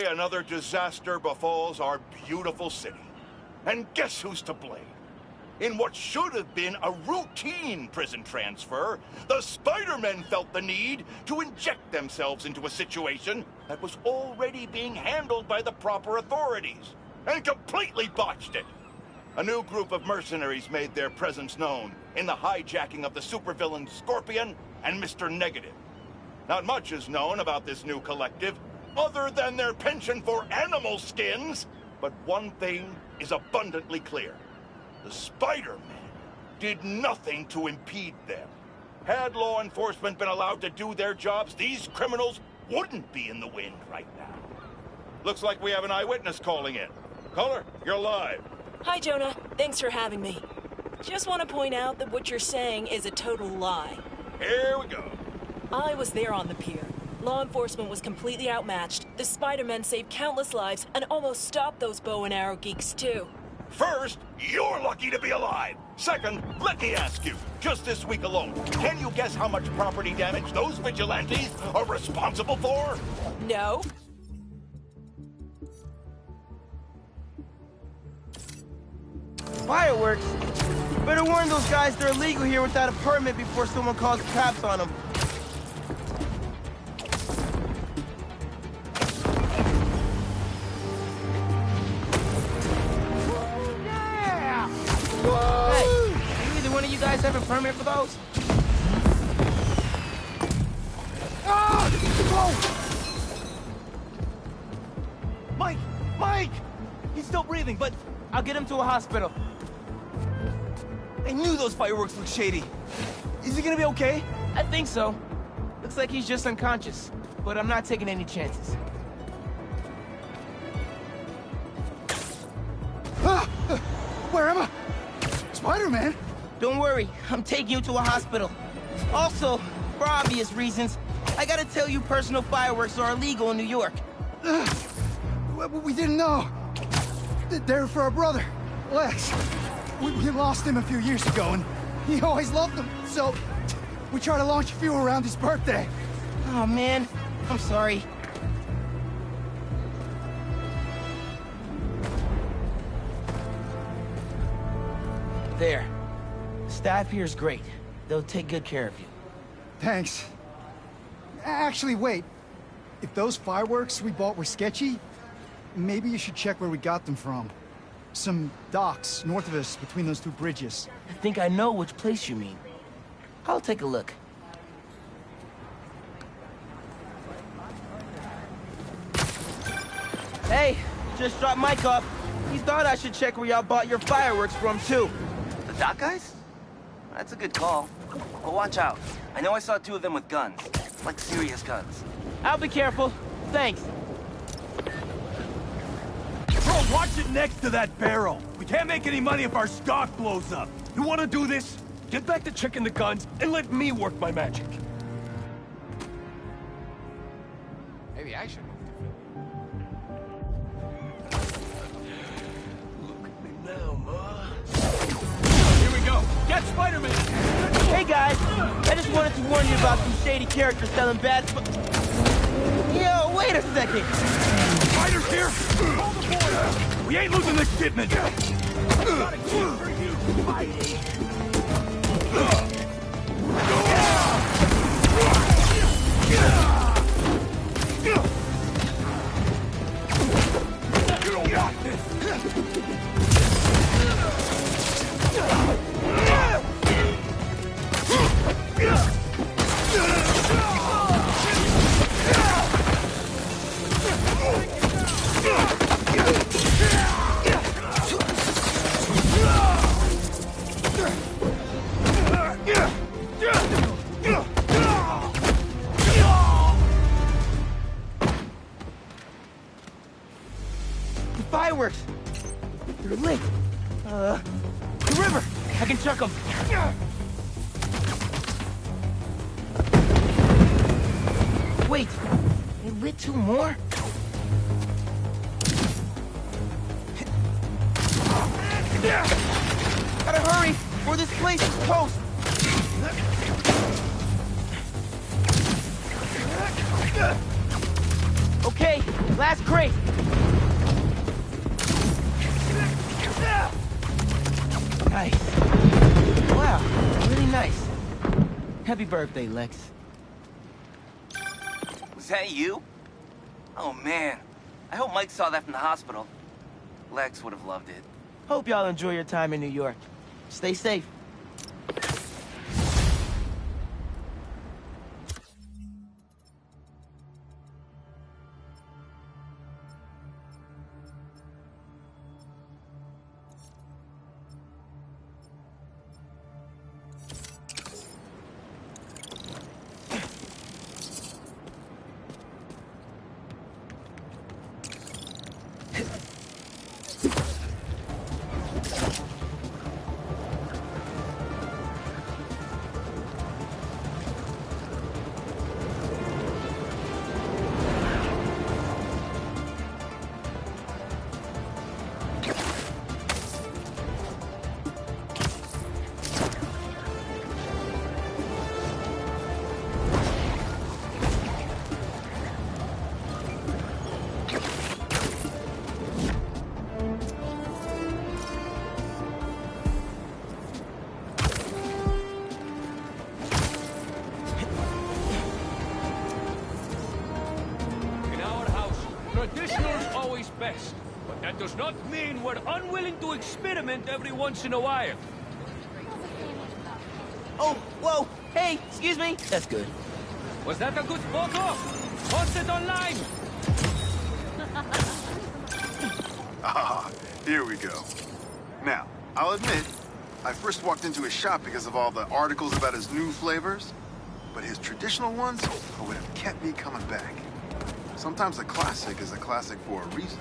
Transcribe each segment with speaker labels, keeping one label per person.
Speaker 1: Another disaster befalls our beautiful city. And guess who's to blame? In what should have been a routine prison transfer, the Spider-Men felt the need to inject themselves into a situation that was already being handled by the proper authorities, and completely botched it. A new group of mercenaries made their presence known in the hijacking of the supervillain Scorpion and Mr. Negative. Not much is known about this new collective, other than their penchant for animal skins, but one thing is abundantly clear. The Spider-Men did nothing to impede them. Had law enforcement been allowed to do their jobs, these criminals wouldn't be in the wind right now. Looks like we have an eyewitness calling in. Caller, you're live.
Speaker 2: Hi, Jonah. Thanks for having me. Just want to point out that what you're saying is a total lie.
Speaker 1: Here we go.
Speaker 2: I was there on the pier. Law enforcement was completely outmatched. The Spider-Men saved countless lives and almost stopped those bow and arrow geeks, too.
Speaker 1: First, you're lucky to be alive. Second, let me ask you, just this week alone, can you guess how much property damage those vigilantes are responsible for?
Speaker 2: No.
Speaker 3: Fireworks? Better warn those guys they're illegal here without a permit before someone calls the cops on them. You guys have a permit for those?
Speaker 4: Ah! Whoa! Mike! Mike! He's still breathing, but
Speaker 3: I'll get him to a hospital.
Speaker 4: I knew those fireworks looked shady. Is he gonna be okay?
Speaker 3: I think so. Looks like he's just unconscious, but I'm not taking any chances.
Speaker 4: Ah! Where am I? Spider-Man?
Speaker 3: Don't worry, I'm taking you to a hospital. Also, for obvious reasons, I gotta tell you personal fireworks are illegal in New York.
Speaker 4: We didn't know. They're for our brother, Lex. We lost him a few years ago, and he always loved them, so we try to launch a few around his birthday.
Speaker 3: Oh, man. I'm sorry. There. The staff here is great. They'll take good care of you.
Speaker 4: Thanks. Actually, wait. If those fireworks we bought were sketchy, maybe you should check where we got them from. Some docks north of us between those two bridges.
Speaker 3: I think I know which place you mean. I'll take a look. Hey, just dropped Mike off. He thought I should check where y'all bought your fireworks from, too.
Speaker 5: The dock guys? That's a good call. But watch out. I know I saw two of them with guns. Like serious guns.
Speaker 3: I'll be careful. Thanks.
Speaker 6: Bro, watch it next to that barrel. We can't make any money if our stock blows up. You want to do this? Get back to checking the guns and let me work my magic.
Speaker 7: Maybe I should.
Speaker 6: Look at me now, Ma. Here we go. Get Spider-Man!
Speaker 3: Hey, guys. I just wanted to warn you about some shady characters selling bad Yo, wait a second.
Speaker 6: Fighters here! Hold the border! We ain't losing this shipment! Got a key for you, Spidey!
Speaker 3: Fireworks! They're lit! The river! I can chuck them! Wait! They lit two more? Gotta hurry, or this place is toast! Okay, Last crate! Nice. Wow, really nice. Happy birthday, Lex.
Speaker 5: Was that you? Oh, man. I hope Mike saw that from the hospital. Lex would have loved it.
Speaker 3: Hope y'all enjoy your time in New York. Stay safe.
Speaker 8: Traditional's always best, but that does not mean we're unwilling to experiment every once in a while.
Speaker 3: Oh, whoa, hey, excuse me. That's good.
Speaker 8: Was that a good photo? Post it online!
Speaker 9: Ah, here we go. Now, I'll admit, I first walked into his shop because of all the articles about his new flavors, but his traditional ones would have kept me coming back. Sometimes a classic is a classic for a reason.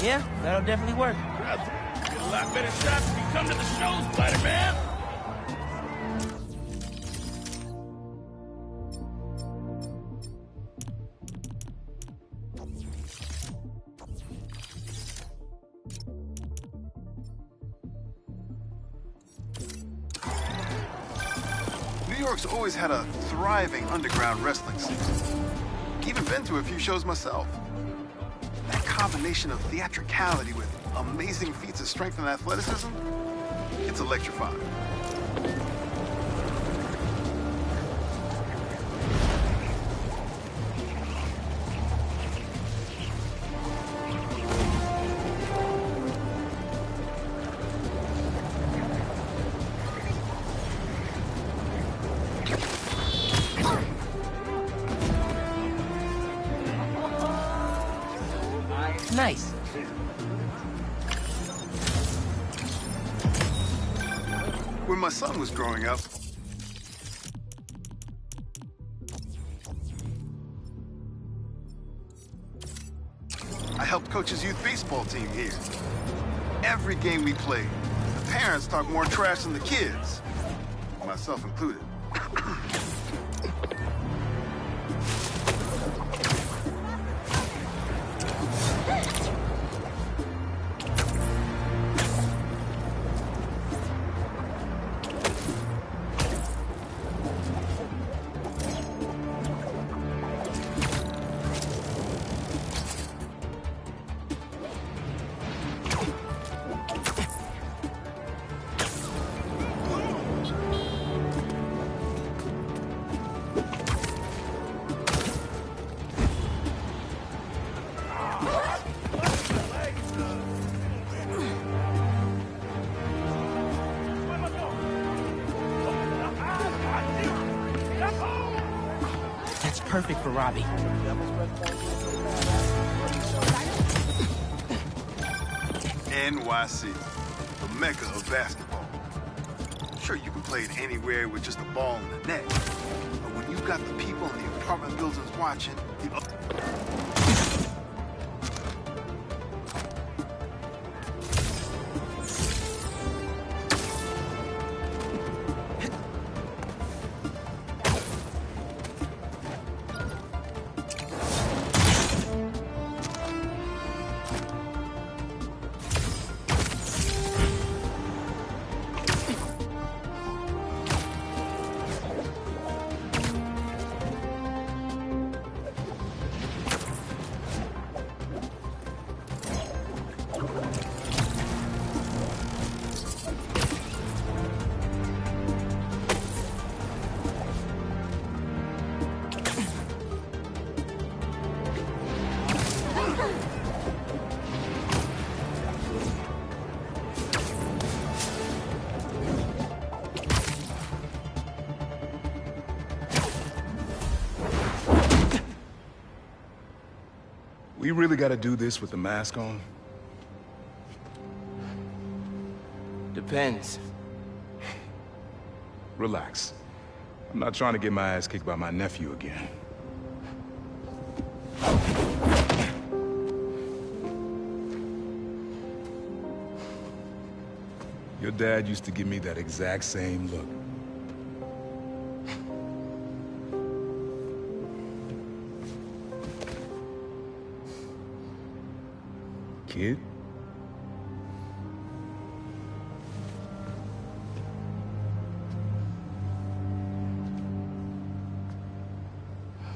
Speaker 3: Yeah, that'll definitely work.
Speaker 8: Get a lot better shots if you come to the show, Spider-Man!
Speaker 9: New York's always had a thriving underground wrestling scene. Even been to a few shows myself. That combination of theatricality with amazing feats of strength and athleticism, it's electrifying.
Speaker 3: Nice.
Speaker 9: When my son was growing up, I helped coach his youth baseball team here. Every game we played, the parents talk more trash than the kids, myself included.
Speaker 3: perfect for Robbie.
Speaker 9: NYC, the mecca of basketball. Sure, you can play it anywhere with just a ball and a net. But when you've got the people in the apartment buildings watching,
Speaker 10: We really gotta do this with the mask on?
Speaker 3: Depends.
Speaker 10: Relax. I'm not trying to get my ass kicked by my nephew again. Your dad used to give me that exact same look. Kid?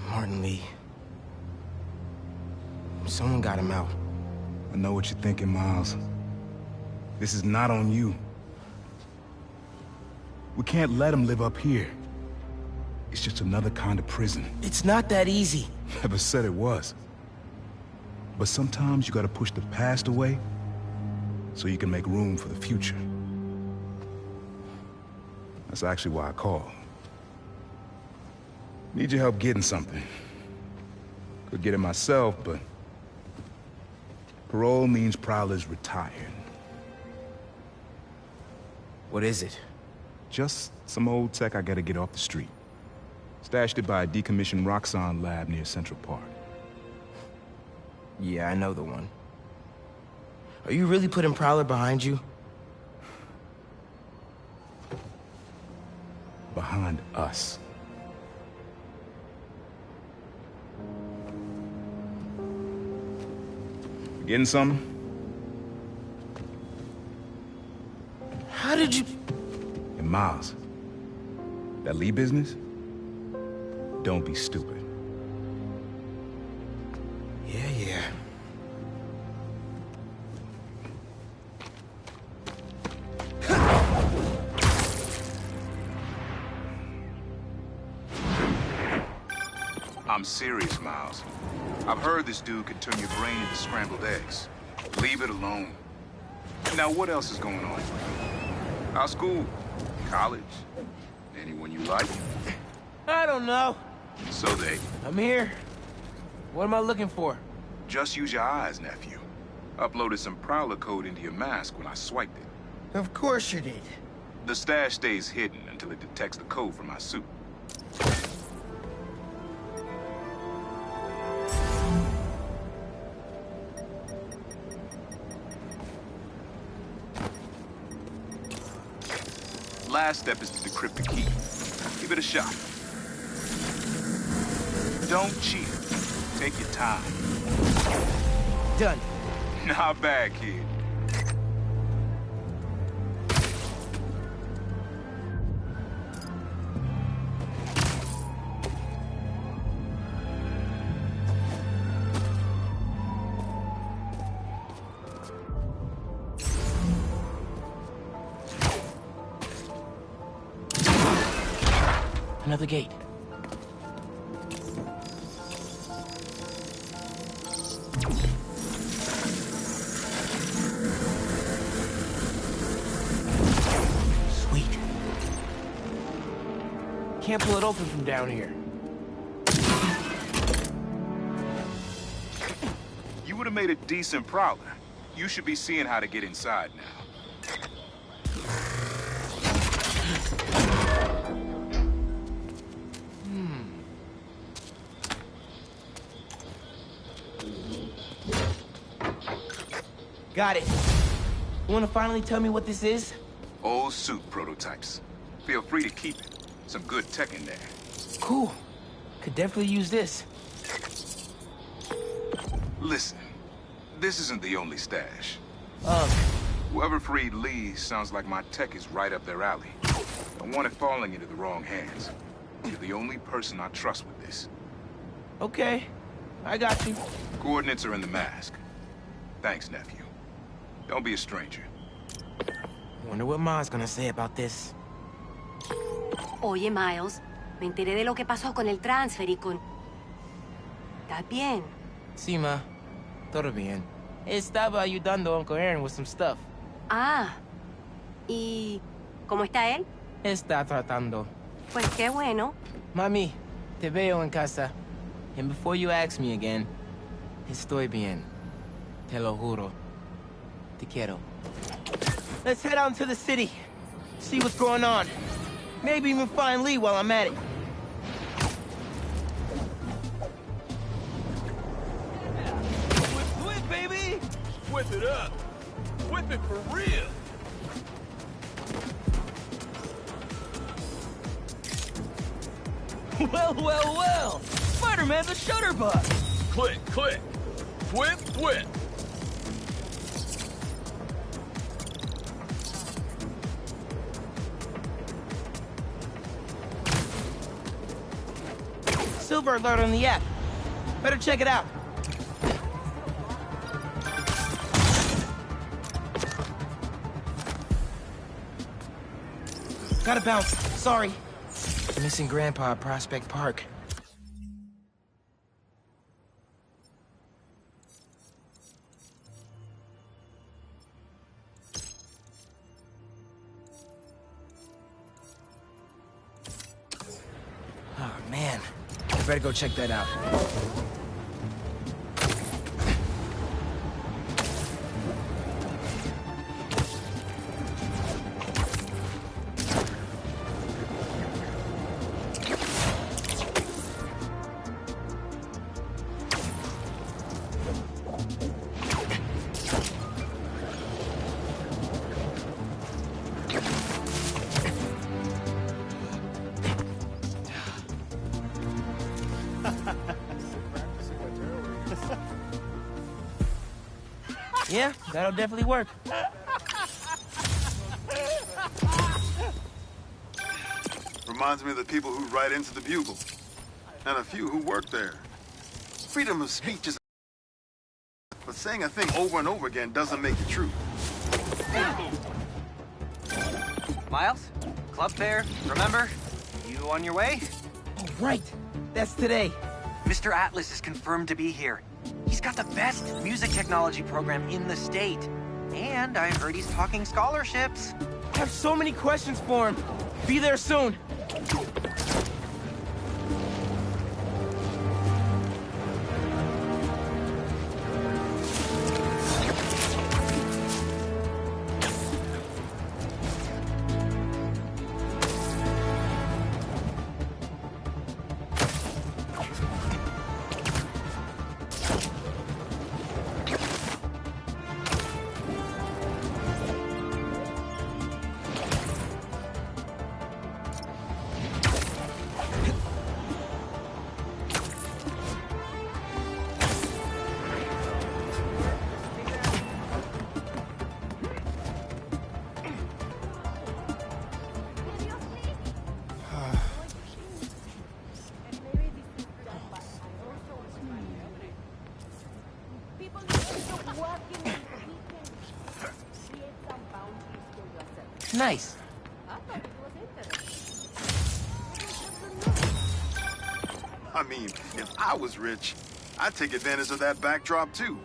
Speaker 3: Martin Lee. Someone got him out.
Speaker 10: I know what you're thinking, Miles. This is not on you. We can't let him live up here. It's just another kind of prison.
Speaker 3: It's not that easy.
Speaker 10: Never said it was. But sometimes you gotta push the past away so you can make room for the future. That's actually why I called. Need your help getting something. Could get it myself, but parole means Prowler's retired.
Speaker 3: What is it?
Speaker 10: Just some old tech I gotta get off the street. Stashed it by a decommissioned Roxxon lab near Central Park.
Speaker 3: Yeah, I know the one. Are you really putting Prowler behind you?
Speaker 10: Behind us. You getting something?
Speaker 3: How did you...
Speaker 10: And Miles, that Lee business? Don't be stupid.
Speaker 3: Yeah.
Speaker 10: I'm serious, Miles. I've heard this dude can turn your brain into scrambled eggs. Leave it alone. Now, what else is going on? How's school? College? Anyone you like?
Speaker 3: I don't know.
Speaker 10: So they...
Speaker 3: I'm here. What am I looking for?
Speaker 10: Just use your eyes, nephew. Uploaded some Prowler code into your mask when I swiped it.
Speaker 3: Of course you did.
Speaker 10: The stash stays hidden until it detects the code from my suit. Last step is to decrypt the key. Give it a shot. Don't cheat. Take your time.
Speaker 3: Done.
Speaker 10: Not bad, kid.
Speaker 3: Another gate. Sweet. Can't pull it open from down here.
Speaker 10: have made a decent prowler. You should be seeing how to get inside now.
Speaker 3: Got it. You wanna finally tell me what this is?
Speaker 10: Old suit prototypes. Feel free to keep it. Some good tech in there.
Speaker 3: Cool. Could definitely use this.
Speaker 10: Listen, this isn't the only stash.
Speaker 3: Ugh.
Speaker 10: Whoever freed Lee sounds like my tech is right up their alley. Don't want it falling into the wrong hands. You're the only person I trust with this.
Speaker 3: Okay. I got you.
Speaker 10: Coordinates are in the mask. Thanks, nephew. Don't be a stranger.
Speaker 3: Wonder what Ma's gonna say about this.
Speaker 11: Oye, Miles, me enteré de lo que pasó con el transfer y con... ¿Estás bien?
Speaker 3: Sí, Ma. Todo bien. Estaba ayudando a Uncle Aaron with some stuff.
Speaker 11: Ah. ¿Y cómo está él?
Speaker 3: Está tratando.
Speaker 11: Pues qué bueno.
Speaker 3: Mami, te veo en casa. And before you ask me again, estoy bien. Te lo juro. Te quiero. Let's head out into the city. See what's going on. Maybe even find Lee while I'm at it.
Speaker 6: Whip, baby! Whip it up. Whip it for real. Well. Spider-Man's a shutterbug. Click. Whip.
Speaker 3: Silver alert on the app. Better check it out. Gotta bounce. Sorry. Missing Grandpa at Prospect Park. Oh, man. I better go check that out. Yeah, that'll definitely work.
Speaker 9: Reminds me of the people who write into the Bugle. And a few who work there. Freedom of speech is... But saying a thing over and over again doesn't make it true.
Speaker 12: Miles? Club fair, remember? You on your way?
Speaker 3: Oh, right. That's today.
Speaker 12: Mr. Atlas is confirmed to be here. He's got the best music technology program in the state. And I heard he's talking scholarships.
Speaker 3: I have so many questions for him. Be there soon. Nice.
Speaker 9: I mean, if I was rich, I'd take advantage of that backdrop too.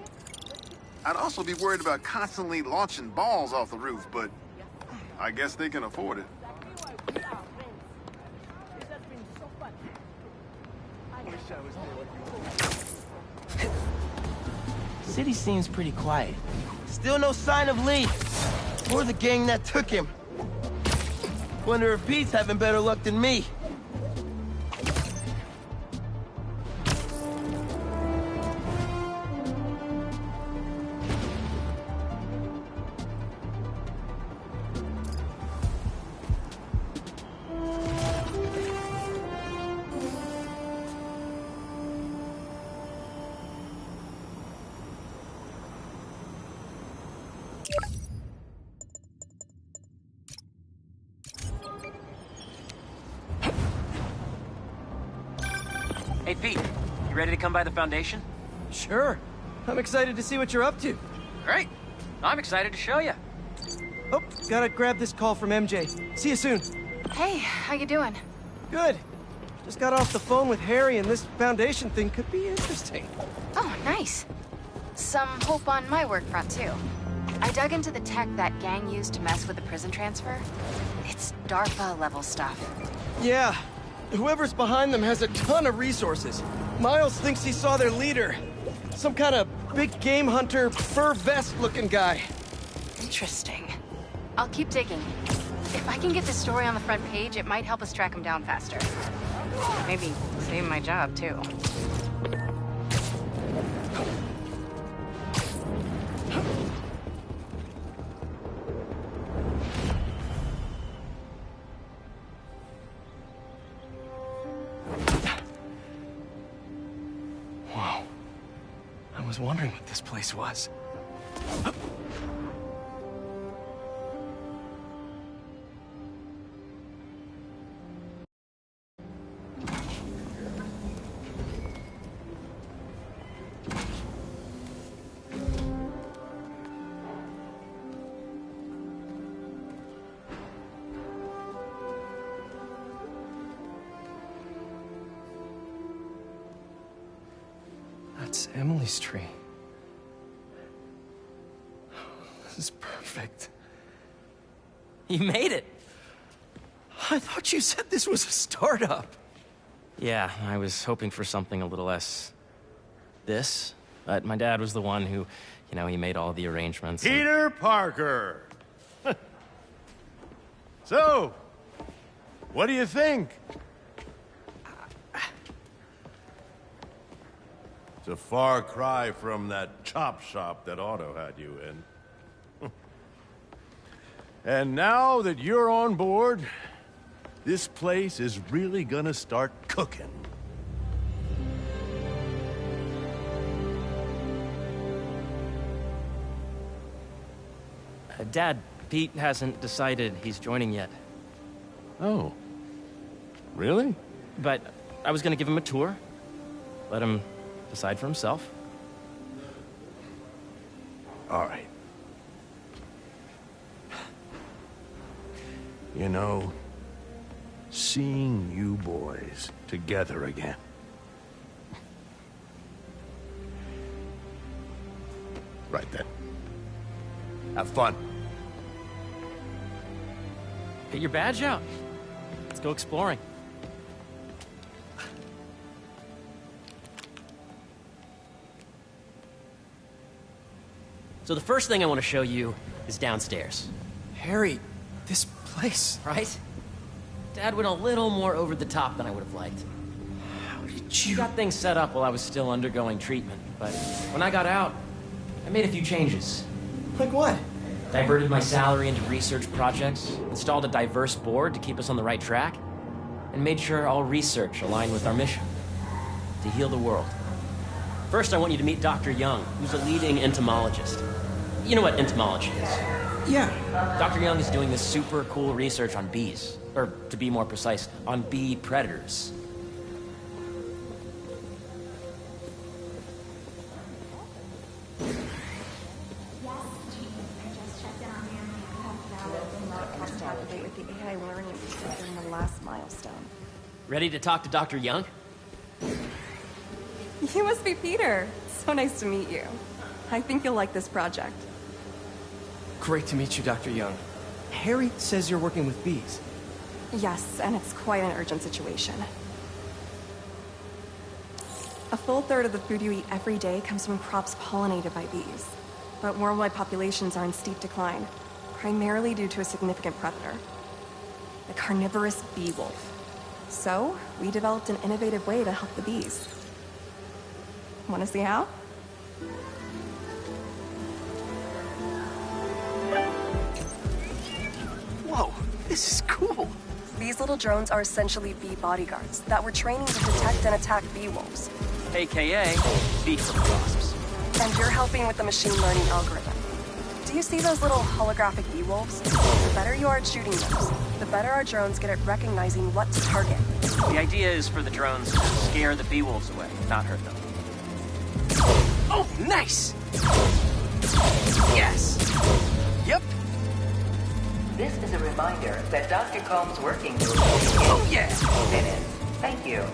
Speaker 9: I'd also be worried about constantly launching balls off the roof, but I guess they can afford it.
Speaker 3: city seems pretty quiet. Still no sign of Lee, or the gang that took him. Wonder if Pete's having better luck than me.
Speaker 12: Hey, Pete, you ready to come by the Foundation?
Speaker 13: Sure. I'm excited to see what you're up to.
Speaker 12: Great. I'm excited to show you.
Speaker 13: Oh, gotta grab this call from MJ. See you soon.
Speaker 14: Hey, how you doing?
Speaker 13: Good. Just got off the phone with Harry, and this Foundation thing could be interesting.
Speaker 14: Oh, nice. Some hope on my work front, too. I dug into the tech that gang used to mess with the prison transfer. It's DARPA-level stuff.
Speaker 13: Yeah. Whoever's behind them has a ton of resources. Miles thinks he saw their leader. Some kind of big game hunter, fur vest-looking guy.
Speaker 14: Interesting. I'll keep digging. If I can get this story on the front page, it might help us track him down faster. Maybe save my job, too.
Speaker 13: Whoa. I was wondering what this place was. That's Emily's tree. This is perfect.
Speaker 15: You made it!
Speaker 13: I thought you said this was a startup.
Speaker 15: Yeah, I was hoping for something a little less... this, but my dad was the one who, you know, he made all the arrangements.
Speaker 16: Peter Parker! So, what do you think? It's a far cry from that chop shop that Otto had you in. And now that you're on board, this place is really gonna start cooking.
Speaker 15: Dad, Pete hasn't decided he's joining yet.
Speaker 16: Oh. Really?
Speaker 15: But I was gonna give him a tour. Let him decide for himself.
Speaker 16: All right. You know, seeing you boys together again. Right then. Have fun.
Speaker 15: Get your badge out. Let's go exploring.
Speaker 17: So the first thing I want to show you is downstairs.
Speaker 13: Harry, this place...
Speaker 17: Right? Dad went a little more over the top than I would have liked.
Speaker 13: How did you...
Speaker 15: I got things set up while I was still undergoing treatment, but when I got out, I made a few changes.
Speaker 13: Like what?
Speaker 15: Diverted my salary into research projects, installed a diverse board to keep us on the right track, and made sure all research aligned with our mission, to heal the world.
Speaker 17: First, I want you to meet Dr. Young, who's a leading entomologist. You know what entomology is?
Speaker 13: Yeah.
Speaker 17: Dr. Young is doing this super cool research on bees. Or, to be more precise, on bee predators. Ready to talk to Dr. Young?
Speaker 18: You must be Peter. So nice to meet you. I think you'll like this project.
Speaker 13: Great to meet you, Dr. Young. Harry says you're working with bees.
Speaker 18: Yes, and it's quite an urgent situation. A full third of the food you eat every day comes from crops pollinated by bees. But worldwide populations are in steep decline, primarily due to a significant predator, the carnivorous bee wolf. So, we developed an innovative way to help the bees. Want to see how?
Speaker 12: Whoa, this is cool.
Speaker 18: These little drones are essentially bee bodyguards that we're training to detect and attack bee wolves.
Speaker 15: AKA, bee wasps.
Speaker 18: And you're helping with the machine learning algorithm. Do you see those little holographic bee wolves? The better you are at shooting those, the better our drones get at recognizing what to target.
Speaker 15: The idea is for the drones to scare the bee wolves away, not hurt them.
Speaker 12: Oh, nice! Yes! Yep.
Speaker 19: This is a reminder that Dr. Combs' working group
Speaker 12: Oh, yeah!
Speaker 19: minutes. Thank you.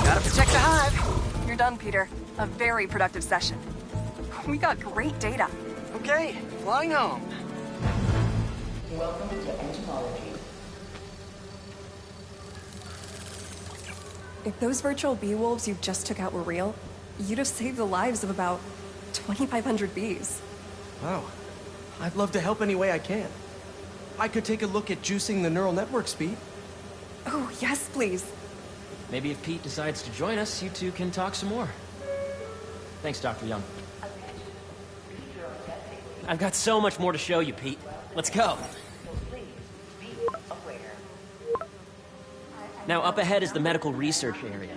Speaker 18: Gotta protect the hive. You're done, Peter. A very productive session. We got great data.
Speaker 12: Okay, flying home.
Speaker 19: Welcome to entomology.
Speaker 18: If those virtual bee wolves you just took out were real, you'd have saved the lives of about 2,500 bees.
Speaker 13: Wow. I'd love to help any way I can. I could take a look at juicing the neural network speed.
Speaker 18: Oh, yes, please.
Speaker 15: Maybe if Pete decides to join us, you two can talk some more. Thanks, Dr. Young. I've got so much more to show you, Pete. Let's go. Now, up ahead is the medical research area.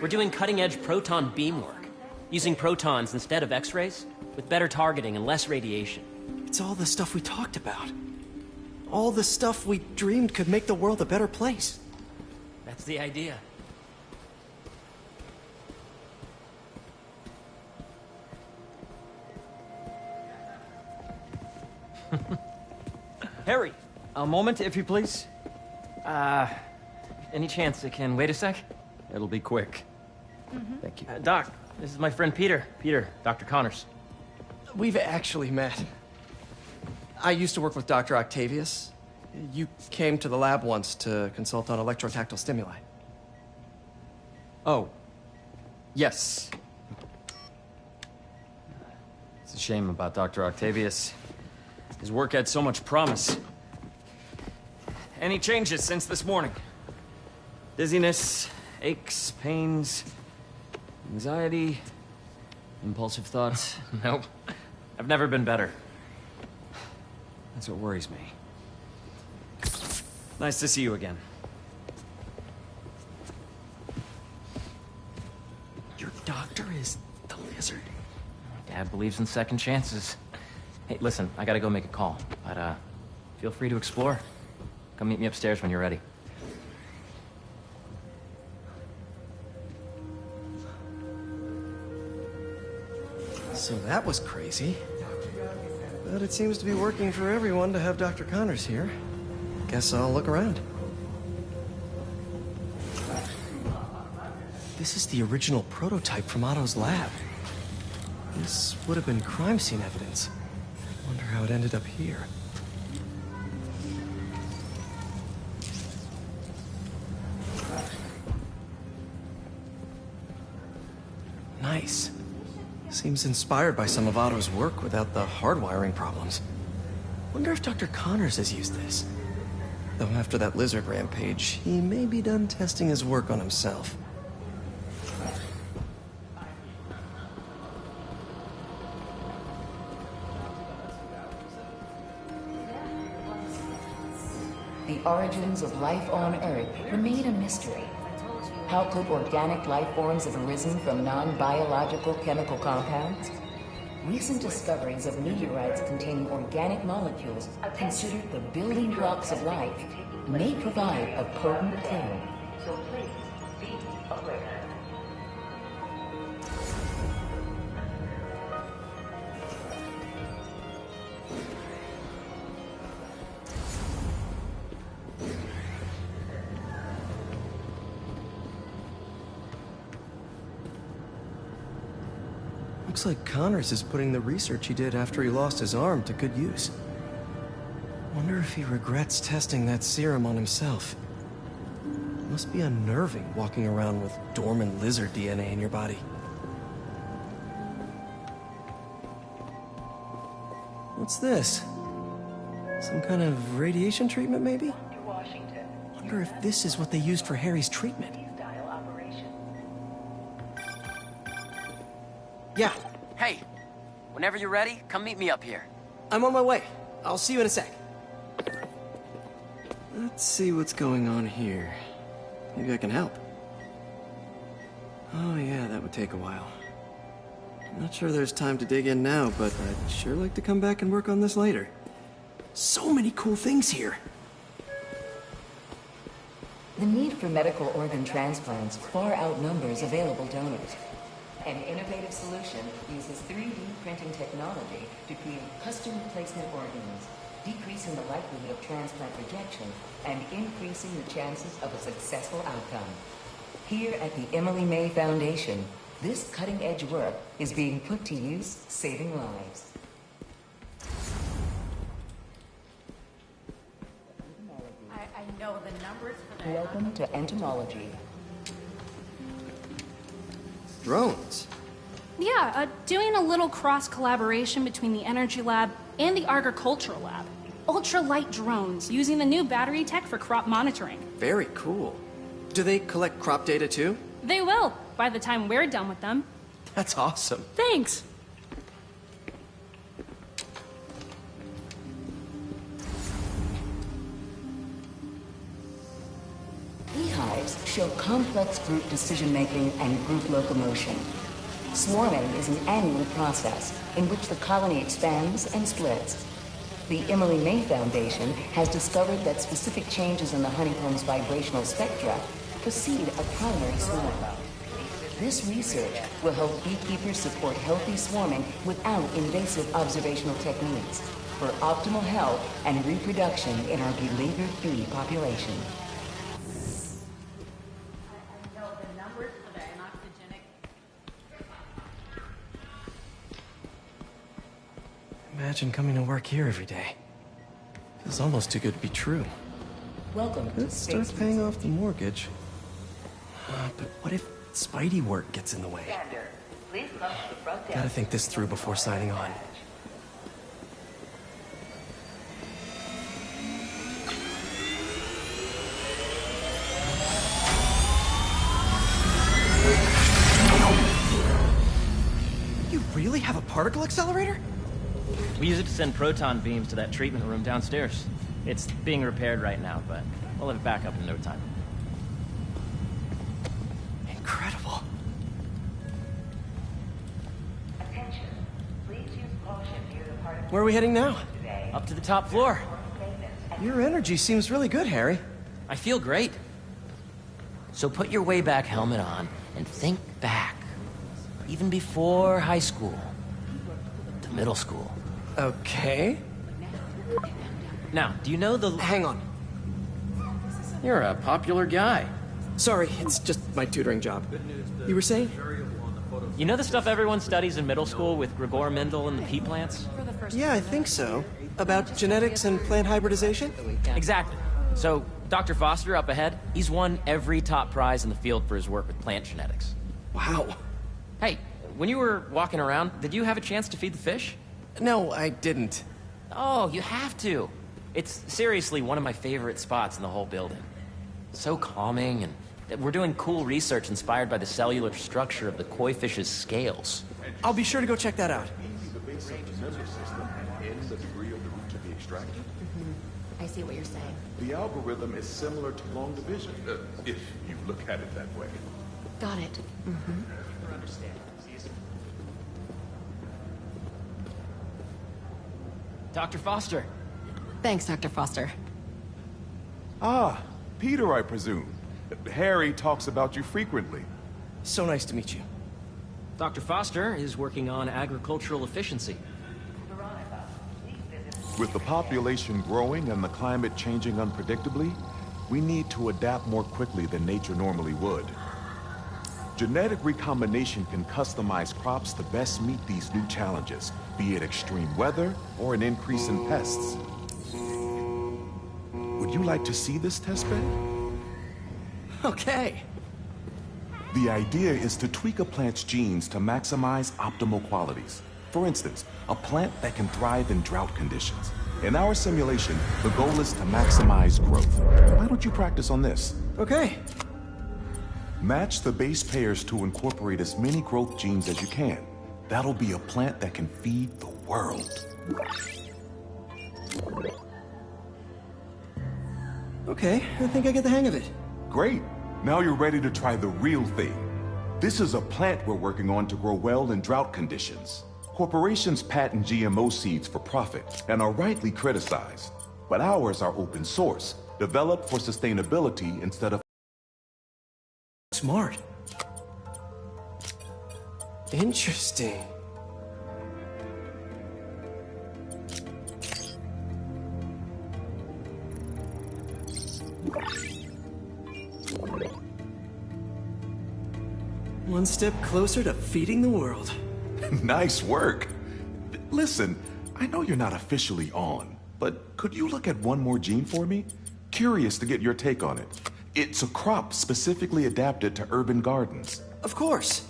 Speaker 15: We're doing cutting-edge proton beam work, using protons instead of X-rays, with better targeting and less radiation.
Speaker 13: It's all the stuff we talked about. All the stuff we dreamed could make the world a better place.
Speaker 15: That's the idea.
Speaker 17: Harry, a moment, if you please.
Speaker 15: Any chance it can wait a sec?
Speaker 17: It'll be quick. Thank you.
Speaker 15: Doc, this is my friend Peter. Peter, Dr. Connors.
Speaker 13: We've actually met. I used to work with Dr. Octavius. You came to the lab once to consult on electrotactile stimuli.
Speaker 17: Oh. Yes. It's a shame about Dr. Octavius. His work had so much promise. Any changes since this morning? Dizziness, aches, pains, anxiety, impulsive thoughts?
Speaker 15: Nope. I've never been better.
Speaker 17: That's what worries me. Nice to see you again.
Speaker 13: Your doctor is the lizard.
Speaker 15: Dad believes in second chances. Hey, listen, I gotta go make a call, but feel free to explore. Come meet me upstairs when you're ready.
Speaker 13: So that was crazy. But it seems to be working for everyone to have Dr. Connors here. Guess I'll look around. This is the original prototype from Otto's lab. This would have been crime scene evidence. Wonder how it ended up here. Nice. Seems inspired by some of Otto's work without the hardwiring problems. Wonder if Dr. Connors has used this. Though after that lizard rampage, he may be done testing his work on himself.
Speaker 19: The origins of life on Earth remain a mystery. How could organic life forms have arisen from non-biological chemical compounds? Recent discoveries of meteorites containing organic molecules considered the building blocks of life may provide a potent clue. So please be aware.
Speaker 13: Looks like Connors is putting the research he did after he lost his arm to good use. Wonder Wonder if he regrets testing that serum on himself. Must be unnerving walking around with dormant lizard DNA in your body. What's this? Some kind of radiation treatment, maybe? Wonder if this is what they used for Harry's treatment. Yeah.
Speaker 15: Hey, whenever you're ready, come meet me up here.
Speaker 13: I'm on my way. I'll see you in a sec. Let's see what's going on here. Maybe I can help. Oh yeah, that would take a while. I'm not sure there's time to dig in now, but I'd sure like to come back and work on this later. So many cool things here.
Speaker 19: The need for medical organ transplants far outnumbers available donors. An innovative solution uses 3D printing technology to create custom replacement organs, decreasing the likelihood of transplant rejection and increasing the chances of a successful outcome. Here at the Emily May Foundation, this cutting-edge work is being put to use, saving lives.
Speaker 11: I know the numbers for that.
Speaker 19: Welcome to entomology.
Speaker 13: Drones?
Speaker 20: Yeah, doing a little cross-collaboration between the Energy Lab and the Agricultural Lab. Ultra-light drones using the new battery tech for crop monitoring.
Speaker 13: Very cool. Do they collect crop data too?
Speaker 20: They will, by the time we're done with them.
Speaker 13: That's awesome.
Speaker 20: Thanks.
Speaker 19: Beehives show complex group decision-making and group locomotion. Swarming is an annual process in which the colony expands and splits. The Emily May Foundation has discovered that specific changes in the honeycomb's vibrational spectra precede a primary swarm. This research will help beekeepers support healthy swarming without invasive observational techniques for optimal health and reproduction in our beleaguered bee population.
Speaker 13: Imagine coming to work here every day. Feels almost too good to be true.
Speaker 19: Welcome to
Speaker 13: Let's start paying off the mortgage. But what if Spidey work gets in the way? Gotta think this through before signing on. You really have a particle accelerator?
Speaker 15: We use it to send proton beams to that treatment room downstairs. It's being repaired right now, but we'll have it back up in no time.
Speaker 13: Incredible. Where are we heading now?
Speaker 15: Up to the top floor.
Speaker 13: Your energy seems really good, Harry.
Speaker 15: I feel great. So put your way back helmet on and think back. Even before high school. To middle school.
Speaker 13: Okay.
Speaker 15: Now, do you know the...
Speaker 13: Hang on.
Speaker 15: You're a popular guy.
Speaker 13: Sorry, it's just my tutoring job. You were saying?
Speaker 15: You know the stuff everyone studies in middle school with Gregor Mendel and the pea plants?
Speaker 13: Yeah, I think so. About genetics and plant hybridization?
Speaker 15: Exactly. So, Dr. Foster up ahead, he's won every top prize in the field for his work with plant genetics.
Speaker 13: Wow.
Speaker 15: Hey, when you were walking around, did you have a chance to feed the fish?
Speaker 13: No, I didn't.
Speaker 15: Oh, you have to. It's seriously one of my favorite spots in the whole building. So calming, and we're doing cool research inspired by the cellular structure of the koi fish's scales.
Speaker 13: I'll be sure to go check that out.
Speaker 11: I see what you're saying.
Speaker 21: The algorithm is similar to long division, if you look at it that way.
Speaker 11: Got it. Mm-hmm.
Speaker 15: Dr. Foster.
Speaker 11: Thanks, Dr. Foster.
Speaker 21: Ah, Peter, I presume. Harry talks about you frequently.
Speaker 13: So nice to meet you.
Speaker 15: Dr. Foster is working on agricultural efficiency.
Speaker 21: With the population growing and the climate changing unpredictably, we need to adapt more quickly than nature normally would. Genetic recombination can customize crops to best meet these new challenges, be it extreme weather or an increase in pests. would you like to see this testbed?
Speaker 13: Okay.
Speaker 21: The idea is to tweak a plant's genes to maximize optimal qualities. For instance, a plant that can thrive in drought conditions. In our simulation, the goal is to maximize growth. Why don't you practice on this?
Speaker 13: Okay.
Speaker 21: Match the base pairs to incorporate as many growth genes as you can. That'll be a plant that can feed the world.
Speaker 13: Okay, I think I get the hang of it.
Speaker 21: Great. Now you're ready to try the real thing. This is a plant we're working on to grow well in drought conditions. Corporations patent GMO seeds for profit and are rightly criticized. But ours are open source, developed for sustainability instead of...
Speaker 13: Smart. Interesting. One step closer to feeding the world.
Speaker 21: Nice work. Listen, I know you're not officially on, but could you look at one more gene for me? Curious to get your take on it. It's a crop specifically adapted to urban gardens.
Speaker 13: Of course.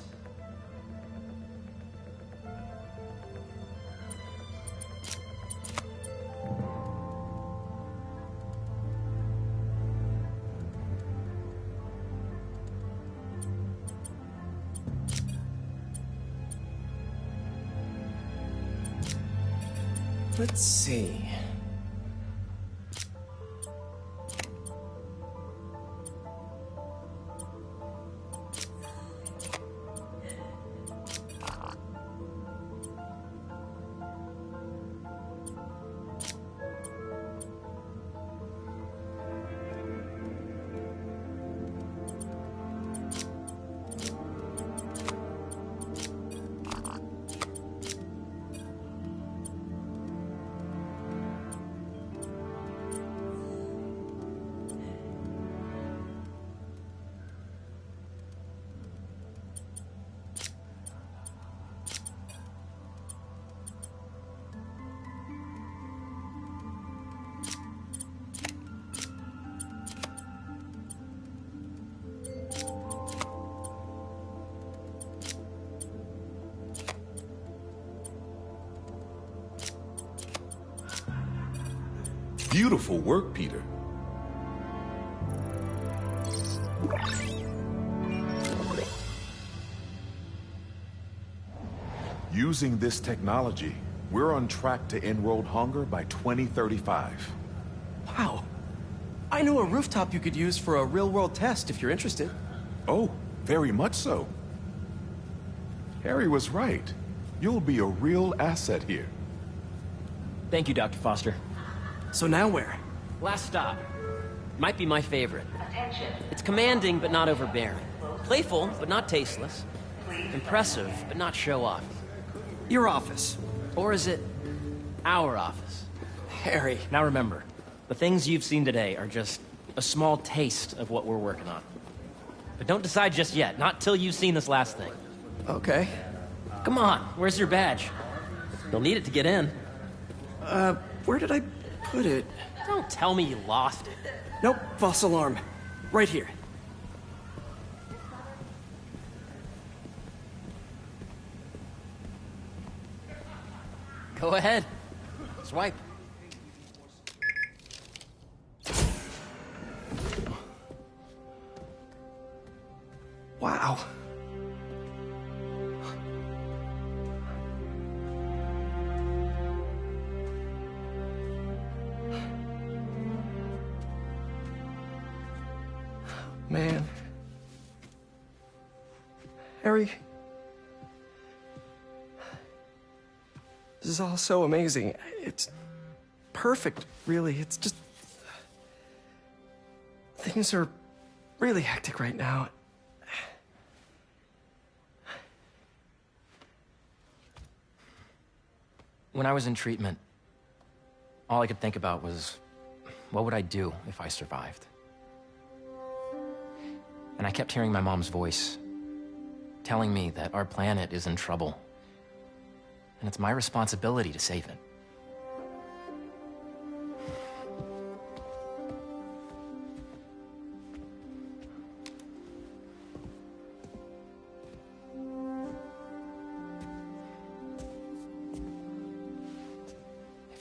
Speaker 13: Let's see.
Speaker 21: Beautiful work, Peter. Using this technology, we're on track to end world hunger by 2035.
Speaker 13: Wow. I know a rooftop you could use for a real-world test if you're interested.
Speaker 21: Oh, very much so. Harry was right. You'll be a real asset here.
Speaker 15: Thank you, Dr. Foster.
Speaker 13: So now where?
Speaker 15: Last stop. Might be my favorite. It's commanding, but not overbearing. Playful, but not tasteless. Impressive, but not show-off.
Speaker 13: Your office.
Speaker 15: Or is it our office?
Speaker 13: Harry.
Speaker 15: Now remember, the things you've seen today are just a small taste of what we're working on. But don't decide just yet, not till you've seen this last thing.
Speaker 13: Okay.
Speaker 15: Come on, where's your badge? You'll need it to get in.
Speaker 13: Where did I put it?
Speaker 15: Don't tell me you lost it.
Speaker 13: Nope, false alarm. Right here.
Speaker 15: Go ahead. Swipe.
Speaker 13: Wow. Man. Harry. This is all so amazing. It's perfect, really. It's just... Things are really hectic right now.
Speaker 15: When I was in treatment, all I could think about was, what would I do if I survived? And I kept hearing my mom's voice, telling me that our planet is in trouble, and it's my responsibility to save it.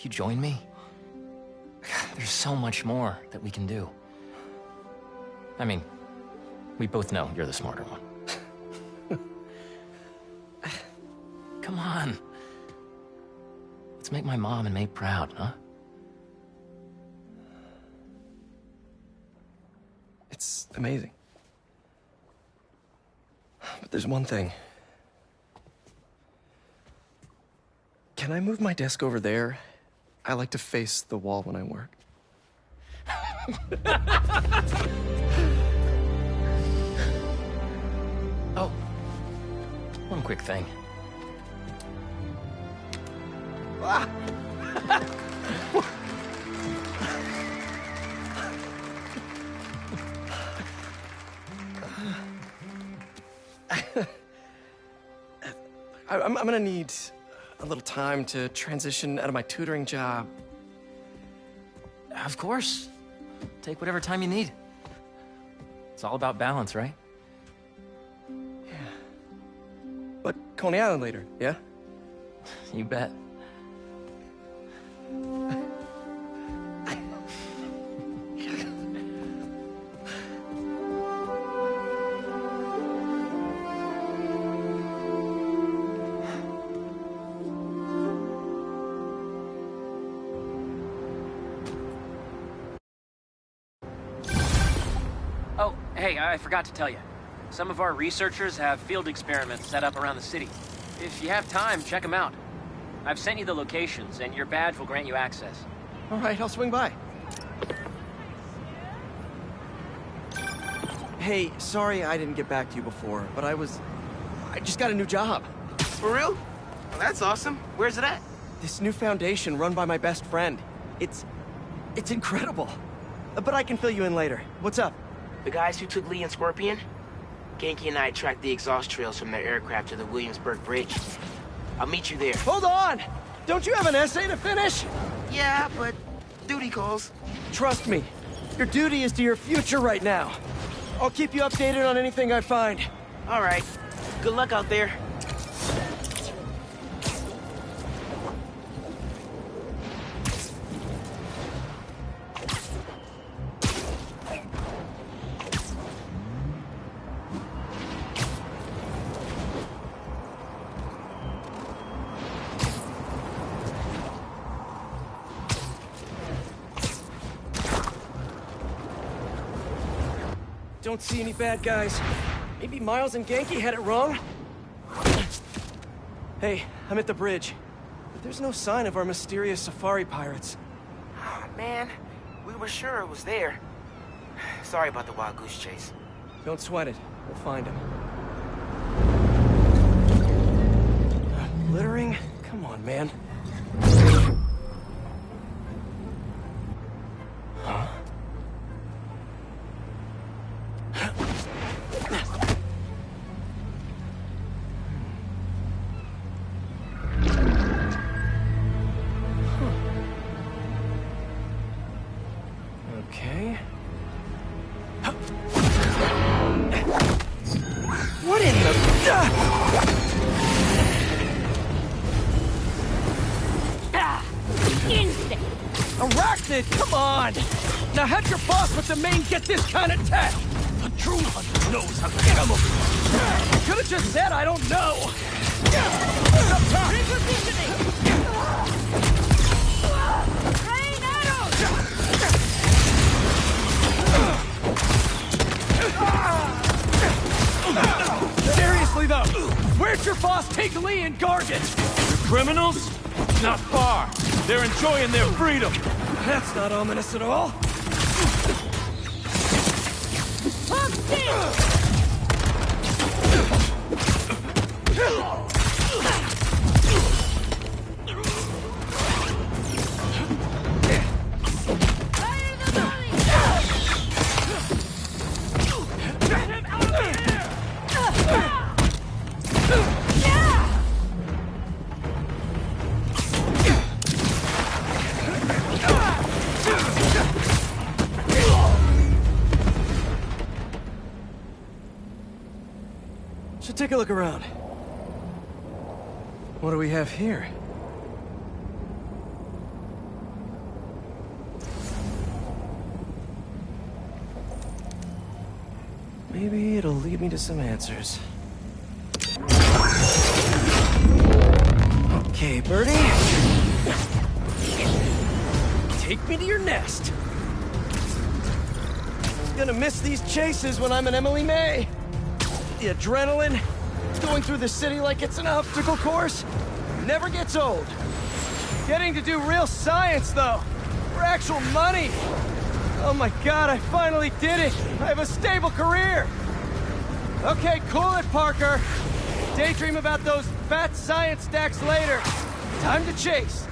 Speaker 15: you join me? There's so much more that we can do. I mean, we both know you're the smarter one. Come on. Let's make my mom and May proud, huh?
Speaker 13: It's amazing. But there's one thing. Can I move my desk over there? I like to face the wall when I work.
Speaker 15: Oh, one quick thing.
Speaker 13: Ah! I'm gonna need a little time to transition out of my tutoring job.
Speaker 15: Of course. Take whatever time you need. It's all about balance, right?
Speaker 13: Yeah. But Coney Island later, yeah?
Speaker 15: You bet.
Speaker 1: Oh, hey, I forgot to tell you. Some of our researchers have field experiments set up around the city. If you have time, check them out. I've sent you the locations, and your badge will grant you access.
Speaker 13: All right, I'll swing by. Hey, sorry I didn't get back to you before, but I just got a new job.
Speaker 3: For real? Well, that's awesome. Where's it at?
Speaker 13: This new foundation run by my best friend. It's incredible. But I can fill you in later. What's up?
Speaker 3: The guys who took Lee and Scorpion? Genki and I tracked the exhaust trails from their aircraft to the Williamsburg Bridge. I'll meet you there.
Speaker 13: Hold on! Don't you have an essay to finish?
Speaker 3: Yeah, but duty calls.
Speaker 13: Trust me, your duty is to your future right now. I'll keep you updated on anything I find.
Speaker 3: All right. Good luck out there.
Speaker 13: Don't see any bad guys. Maybe Miles and Genki had it wrong? Hey, I'm at the bridge. But there's no sign of our mysterious safari pirates.
Speaker 3: Oh, man, we were sure it was there. Sorry about the wild goose chase.
Speaker 13: Don't sweat it. We'll find him. Littering? Come on, man. Huh? Okay. What in the...
Speaker 22: Instinct!
Speaker 13: Arachnid, come on! Now how'd your boss with the main get this kind of tech?
Speaker 6: A true hunter knows how to camouflage.
Speaker 13: You could've just said I don't know!
Speaker 22: Repositioning! Rain arrows!
Speaker 13: Seriously though, where'd your boss take Lee and Gargan?
Speaker 6: The criminals? Not far. They're enjoying their freedom.
Speaker 13: That's not ominous at all.
Speaker 22: Pump steam!
Speaker 13: Should take a look around. What do we have here? Maybe it'll lead me to some answers. Okay, Birdie. Take me to your nest. I'm gonna miss these chases when I'm an Emily May. The adrenaline, going through the city like it's an obstacle course, never gets old. Getting to do real science, though, for actual money. Oh my God, I finally did it. I have a stable career. Okay, cool it, Parker. Daydream about those fat science stacks later. Time to chase.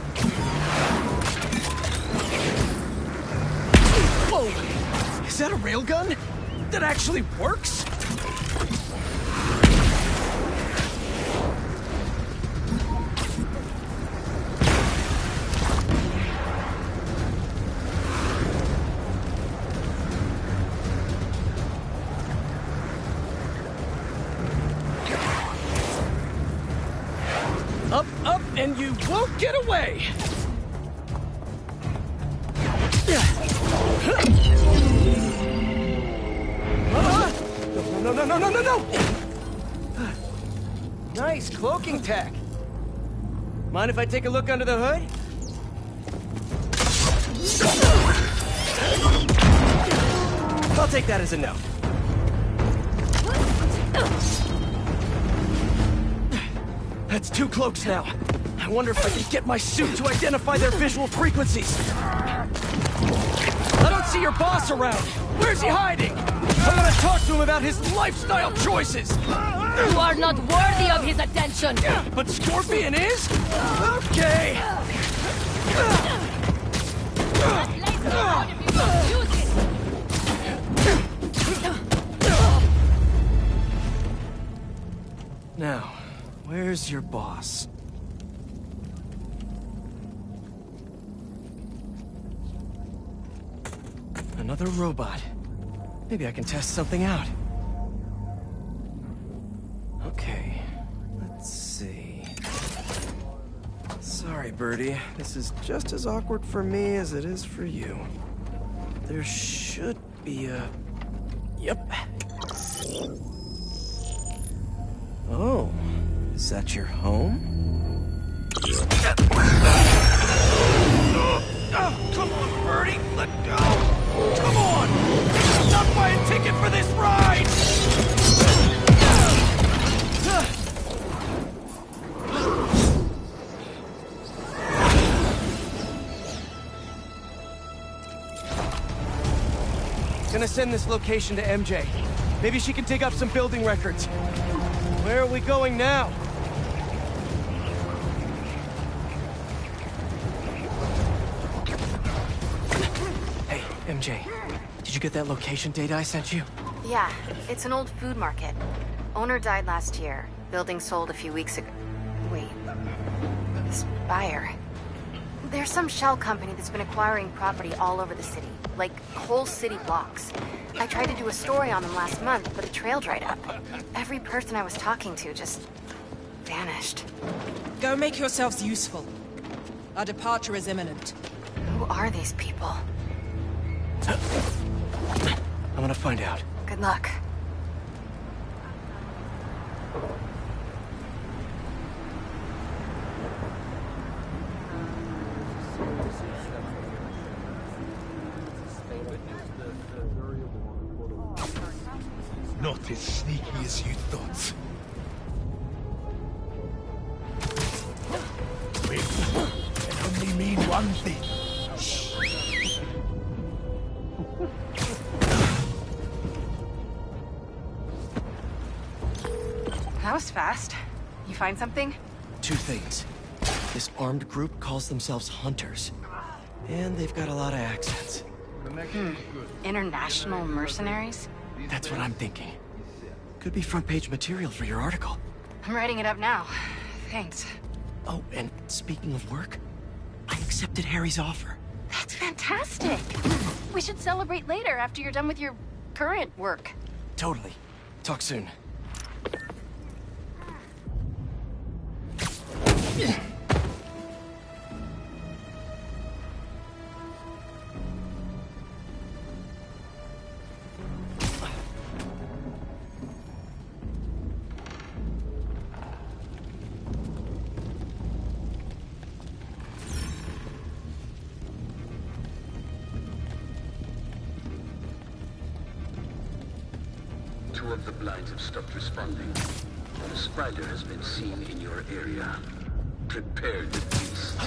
Speaker 13: Whoa! Is that a railgun? That actually works? Up, up, and you won't get away! No! Nice cloaking tech. Mind if I take a look under the hood? I'll take that as a no. That's 2 cloaks now. I wonder if I can get my suit to identify their visual frequencies. I don't see your boss around. Where's he hiding? I'm gonna talk to him about his lifestyle choices.
Speaker 22: You are not worthy of his attention.
Speaker 13: But Scorpion is? Okay. Now, where's your boss? Another robot. Maybe I can test something out. Okay, let's see. Sorry, Birdie. This is just as awkward for me as it is for you. There should be a... Yep. Oh, is that your home? Oh, come on, Birdie! Let go! Come on! I'm not buying a ticket for this ride! Gonna send this location to MJ. Maybe she can dig up some building records. Where are we going now? Hey, MJ. Did you get that location data I sent you?
Speaker 14: Yeah, it's an old food market. Owner died last year. Building sold a few weeks ago. Wait. This buyer. There's some shell company that's been acquiring property all over the city. Like, whole city blocks. I tried to do a story on them last month, but the trail dried up. Every person I was talking to just... vanished.
Speaker 2: Go make yourselves useful. Our departure is imminent.
Speaker 14: Who are these people?
Speaker 13: I'm gonna find out.
Speaker 14: Good luck.
Speaker 6: Not as sneaky as you thought. Wait, can only mean one thing.
Speaker 14: That was fast. You find something?
Speaker 13: 2 things. This armed group calls themselves Hunters. And they've got a lot of accents.
Speaker 14: International mercenaries?
Speaker 13: That's what I'm thinking. Could be front-page material for your article.
Speaker 14: I'm writing it up now. Thanks.
Speaker 13: Oh, and speaking of work, I accepted Harry's offer.
Speaker 14: That's fantastic! We should celebrate later after you're done with your current work.
Speaker 13: Totally. Talk soon.
Speaker 4: 2 of the blinds have stopped responding. The spider has been seen in your area. Prepare the beast.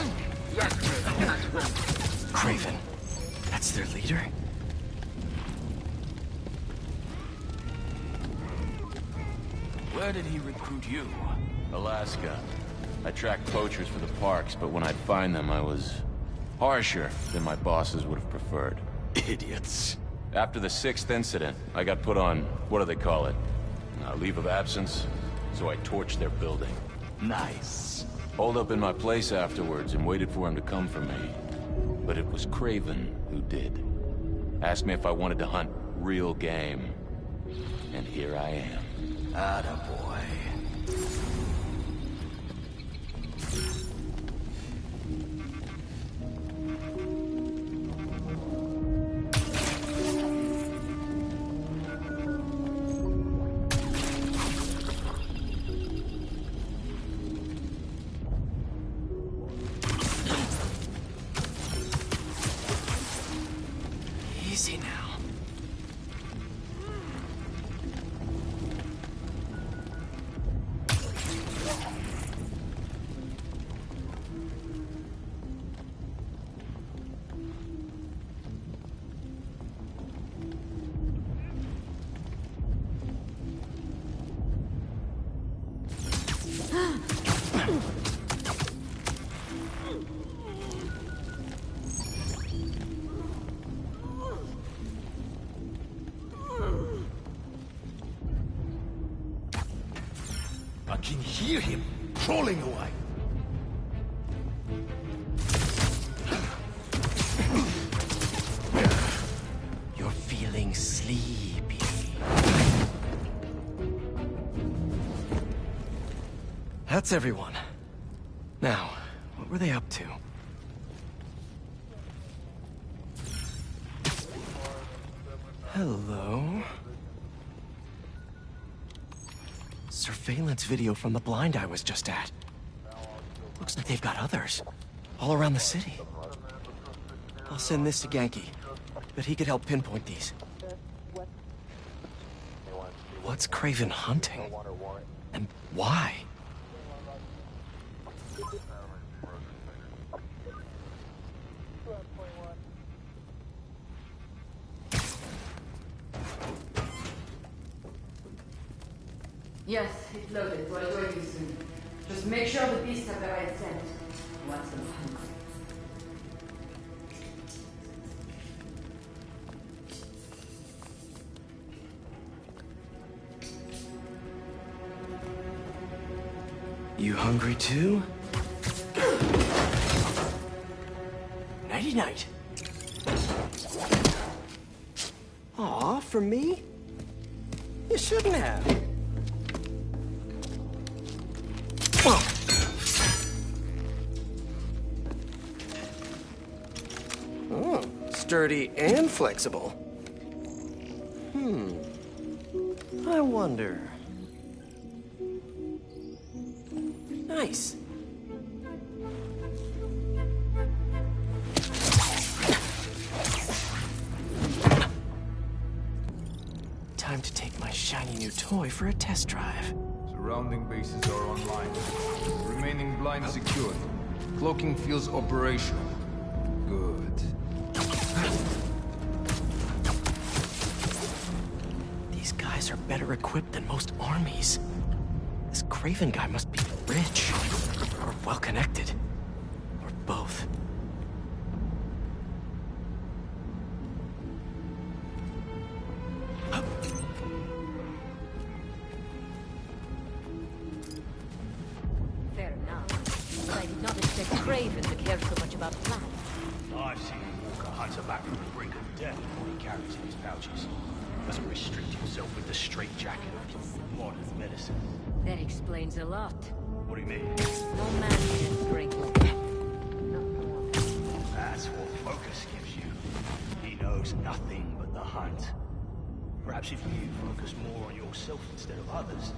Speaker 4: Yet, at once.
Speaker 13: Craven. That's their leader?
Speaker 7: Where did he recruit you? Alaska. I tracked poachers for the parks, but when I'd find them, I was harsher than my bosses would have preferred.
Speaker 13: Idiots.
Speaker 7: After the 6th incident, I got put on, what do they call it? Leave of absence, so I torched their building.
Speaker 13: Nice.
Speaker 7: Holed up in my place afterwards and waited for him to come for me. But it was Craven who did. Asked me if I wanted to hunt real game. And here I am.
Speaker 13: Attaboy. Easy now.
Speaker 6: I can hear him crawling away.
Speaker 13: You're feeling sleepy. That's everyone. Now, what were they up to? Hello? Surveillance video from the blind I was just at. Looks like they've got others. All around the city. I'll send this to Genki. Bet he could help pinpoint these. What's Craven hunting? And why?
Speaker 22: Yes, it's loaded. We'll join you soon. Just make sure the beasts have the right scent. What's the fun?
Speaker 13: You hungry too? Nighty-night. Aw, for me? You shouldn't have. Oh, sturdy and flexible. I wonder. Nice. Time to take my shiny new toy for a test drive.
Speaker 23: Surrounding bases are online. Remaining blinds secured. Cloaking fields operational. Good.
Speaker 13: These guys are better equipped than most armies. This Craven guy must be rich, or well-connected, or both.
Speaker 22: Fair enough. But I did not expect Craven to care so much about plans.
Speaker 24: I've seen him walk a hunter back from the brink of death with what he carries in his pouches. Doesn't restrict himself with the straitjacket of modern medicine.
Speaker 22: That explains a lot.
Speaker 24: What do you mean?
Speaker 22: No man can drink like that.
Speaker 24: That's what focus gives you. He knows nothing but the hunt. Perhaps if you focus more on yourself instead of others,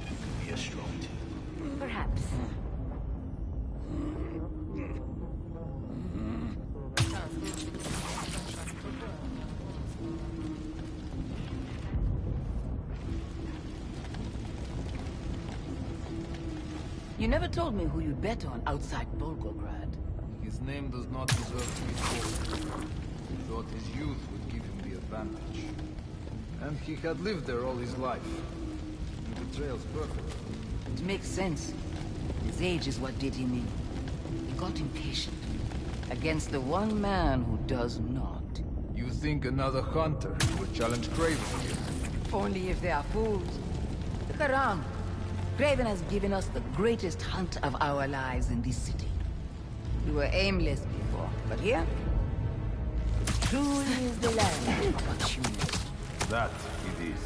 Speaker 24: you could be a strong team.
Speaker 22: Perhaps. You never told me who you'd bet on outside Volgograd.
Speaker 23: His name does not deserve to be spoken. He thought his youth would give him the advantage. And he had lived there all his life. The betrayal's perfect.
Speaker 22: It makes sense. His age is what did him in. He got impatient. Against the one man who does not.
Speaker 23: You think another hunter would challenge Craven here?
Speaker 22: Only if they are fools. Look around. Craven has given us the greatest hunt of our lives in this city. We were aimless before, but here? Truly is the land of opportunity.
Speaker 21: That it is.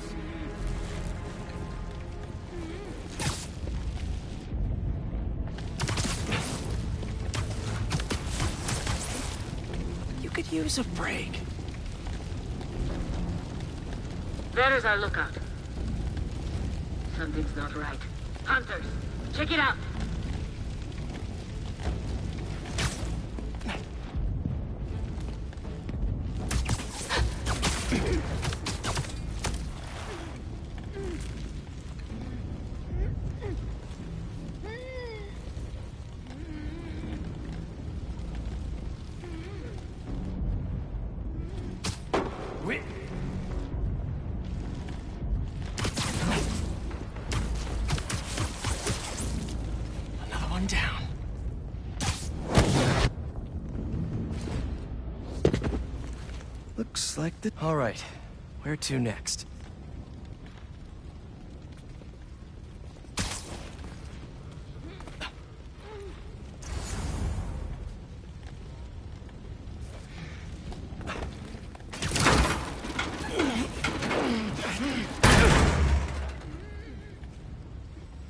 Speaker 3: You could use a break.
Speaker 5: There is our lookout. Something's not right. Hunters, check it out.
Speaker 3: Another one down. Looks like the... All right. Where to next?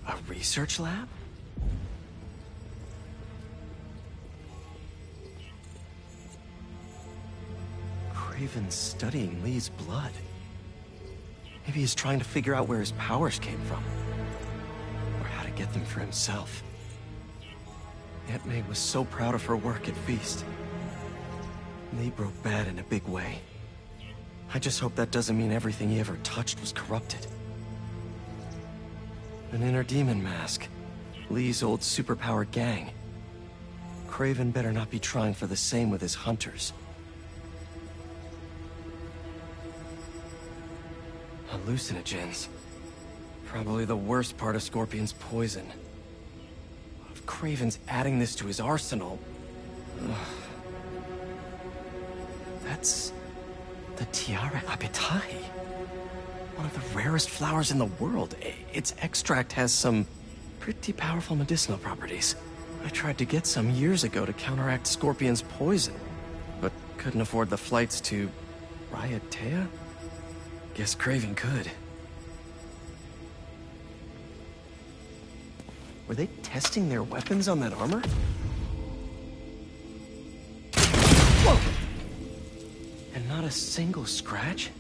Speaker 3: A research lab? Craven's studying Lee's blood. Maybe he's trying to figure out where his powers came from. Or how to get them for himself. Aunt May was so proud of her work at Feast. Lee broke bad in a big way. I just hope that doesn't mean everything he ever touched was corrupted. An inner demon mask. Lee's old superpowered gang. Craven better not be trying for the same with his hunters. Hallucinogens. Probably the worst part of Scorpion's poison. If Craven's adding this to his arsenal... Ugh. That's... the Tiara Apitai. One of the rarest flowers in the world. Its extract has some pretty powerful medicinal properties. I tried to get some years ago to counteract Scorpion's poison, but couldn't afford the flights to Raiatea? Guess Craven could. Were they testing their weapons on that armor? Whoa! And not a single scratch?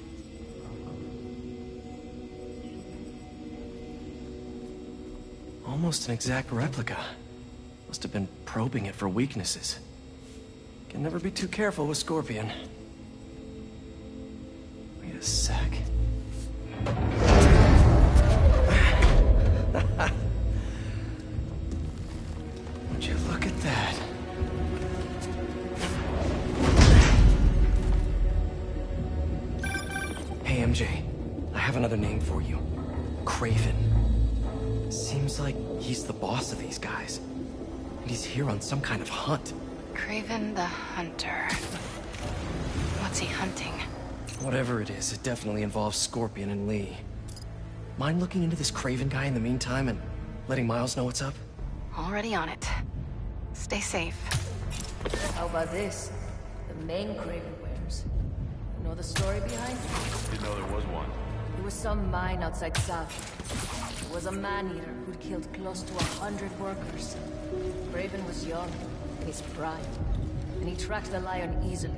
Speaker 3: Almost an exact replica. Must have been probing it for weaknesses. Can never be too careful with Scorpion. Wait a sec. Would you look at that? Hey, MJ. I have another name for you. Craven. Seems like he's the boss of these guys. And he's here on some kind of hunt.
Speaker 14: Craven the Hunter. What's he hunting?
Speaker 3: Whatever it is, it definitely involves Scorpion and Lee. Mind looking into this Craven guy in the meantime and letting Miles know what's up?
Speaker 14: Already on it. Stay safe.
Speaker 22: How about this? The main Craven wears. You know the story behind it?
Speaker 7: Didn't know there was one.
Speaker 22: There was some mine outside South. There was a man-eater who'd killed close to 100 workers. Craven was young, in his prime, and he tracked the lion easily.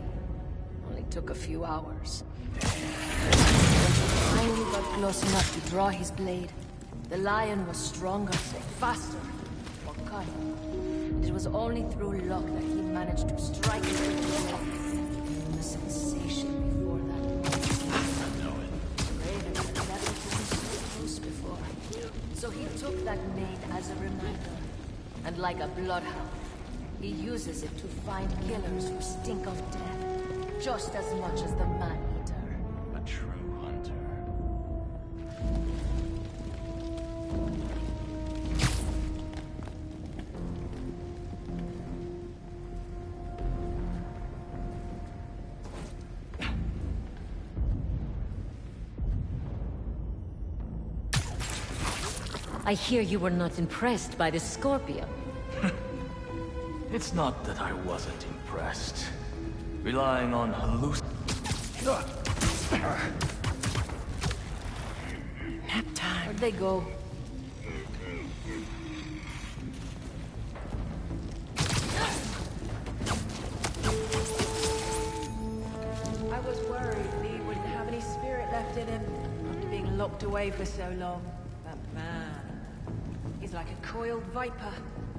Speaker 22: Only took a few hours. When he finally got close enough to draw his blade, the lion was stronger, faster, more cunning. And it was only through luck that he managed to strike his blow. The sensation before that. Craven had never been so close before. So he took that maid as a reminder. And like a bloodhound, he uses it to find killers who stink of death, just as much as the man-eater.
Speaker 7: A true hunter.
Speaker 22: I hear you were not impressed by the Scorpion.
Speaker 8: It's not that I wasn't impressed. Relying on
Speaker 22: Nap time. Where'd they go?
Speaker 9: I was worried Lee wouldn't have any spirit left in him after being locked away for so long. But man, he's like a coiled viper.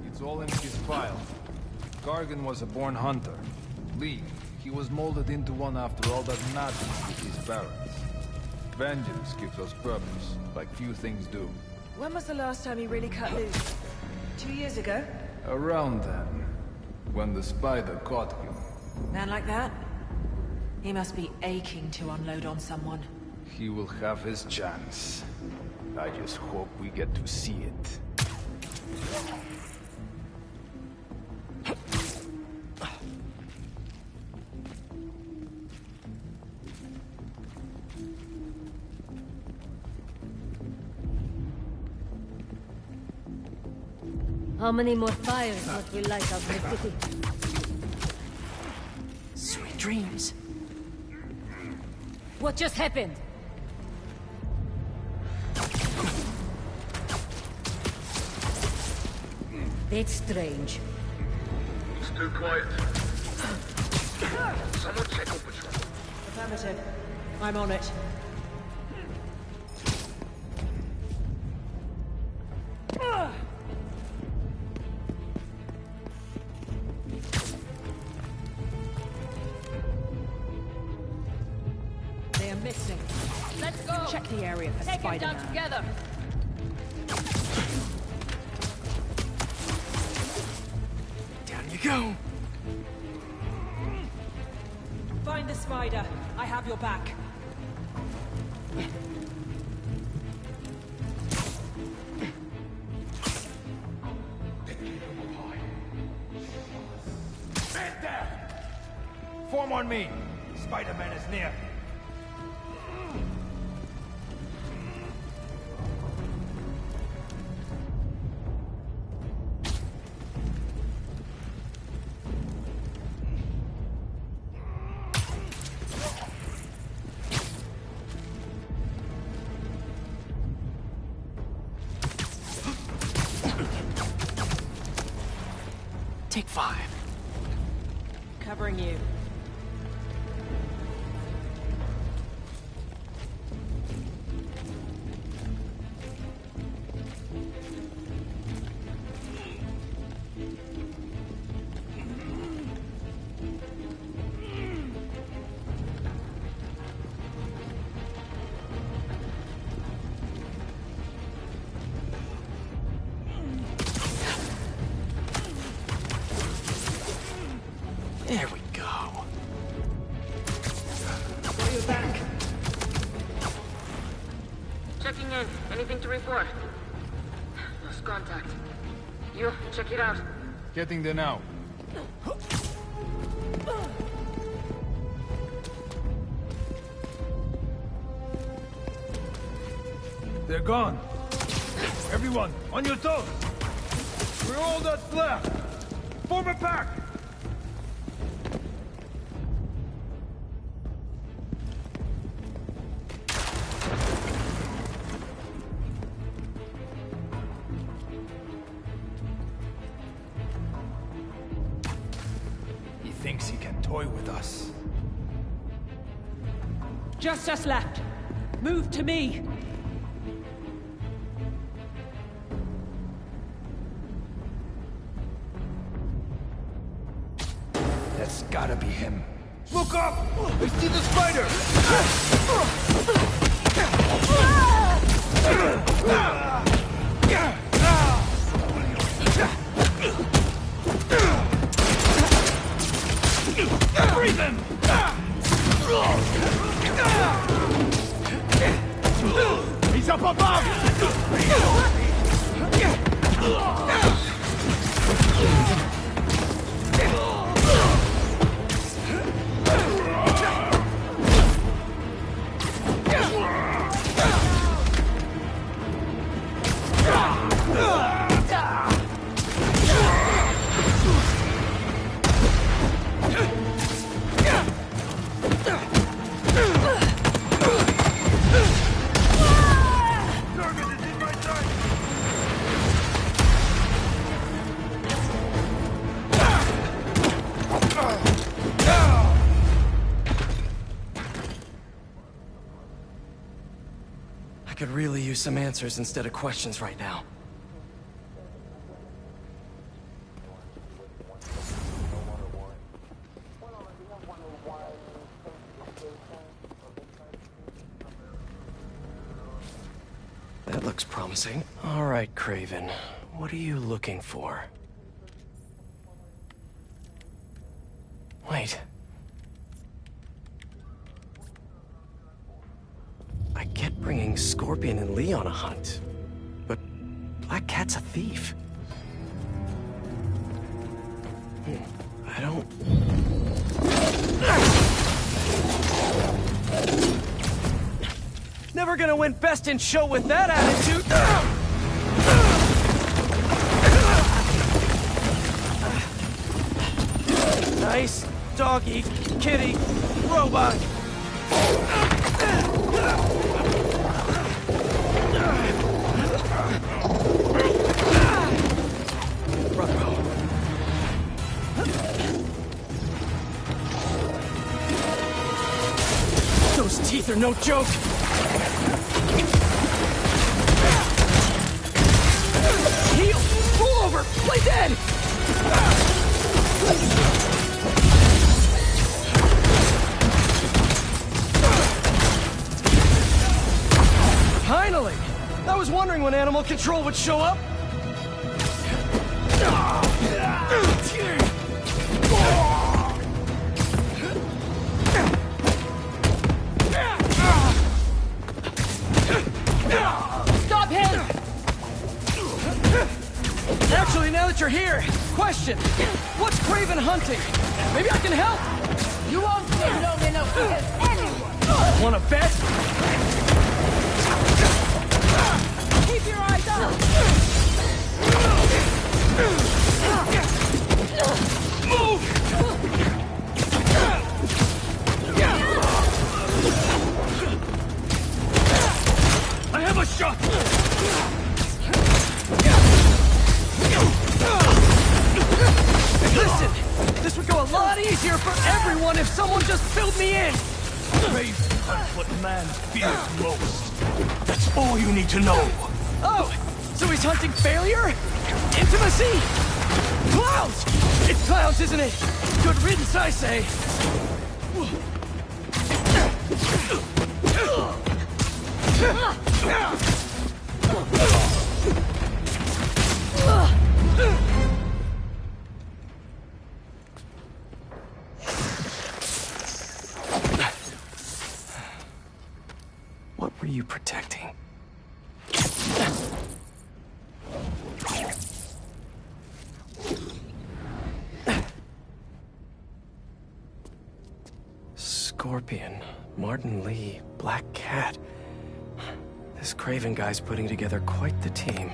Speaker 23: It's all in his file. Gargan was a born hunter. Lee, he was molded into one after all that madness with his parents. Vengeance gives us purpose, like few things do.
Speaker 9: When was the last time he really cut loose? 2 years ago?
Speaker 23: Around then, when the spider caught him.
Speaker 9: Man like that? He must be aching to unload on someone.
Speaker 23: He will have his chance. I just hope we get to see it.
Speaker 22: How many more fires must we light up the city?
Speaker 2: Sweet dreams.
Speaker 22: What just happened? That's strange.
Speaker 4: It's too quiet. Someone check on patrol.
Speaker 9: Affirmative. I'm on it. They are missing.
Speaker 22: Let's go!
Speaker 9: Check the area for
Speaker 22: Take him down
Speaker 9: Spider-Man.
Speaker 22: together!
Speaker 9: Down you go! Find the spider. I have your back.
Speaker 6: Man down! Form on me! Spider-Man is near.
Speaker 2: Take 5.
Speaker 9: Covering you.
Speaker 2: There we go.
Speaker 9: Got your back.
Speaker 5: Checking in. Anything to report? Lost contact. You, check it out.
Speaker 23: Getting there now. They're gone. Everyone, on your toes. We're all that's left. Form a pack.
Speaker 6: He thinks he can toy with us.
Speaker 9: Just us left. Move to me.
Speaker 6: That's gotta be him. Look up! I see the spider!
Speaker 13: could really use some answers instead of questions right now. That looks promising. All right, Craven. What are you looking for? Wait. I get bringing Scorpion and Lee on a hunt, but Black Cat's a thief. I don't... Never gonna win Best in Show with that attitude! Nice doggy, kitty, robot! Brother. Those teeth are no joke! Heal! Roll over! Play dead! Finally! I was wondering when Animal Control would show up.
Speaker 2: Stop him!
Speaker 13: Actually, now that you're here, question. What's Craven hunting? Maybe I can help.
Speaker 2: You won't stay long enough to help anyone!
Speaker 13: Wanna bet?
Speaker 2: Keep your eyes up!
Speaker 13: Move! I have a shot! Listen, this would go a lot easier for everyone if someone just filled me in!
Speaker 24: Craven hunts what man fears most. That's all you need to know.
Speaker 13: Oh, so he's hunting failure? Intimacy? Clowns! It's clowns, isn't it? Good riddance, I say. What were you protecting? Scorpion, Martin Lee, Black Cat. This Craven guy's putting together quite the team.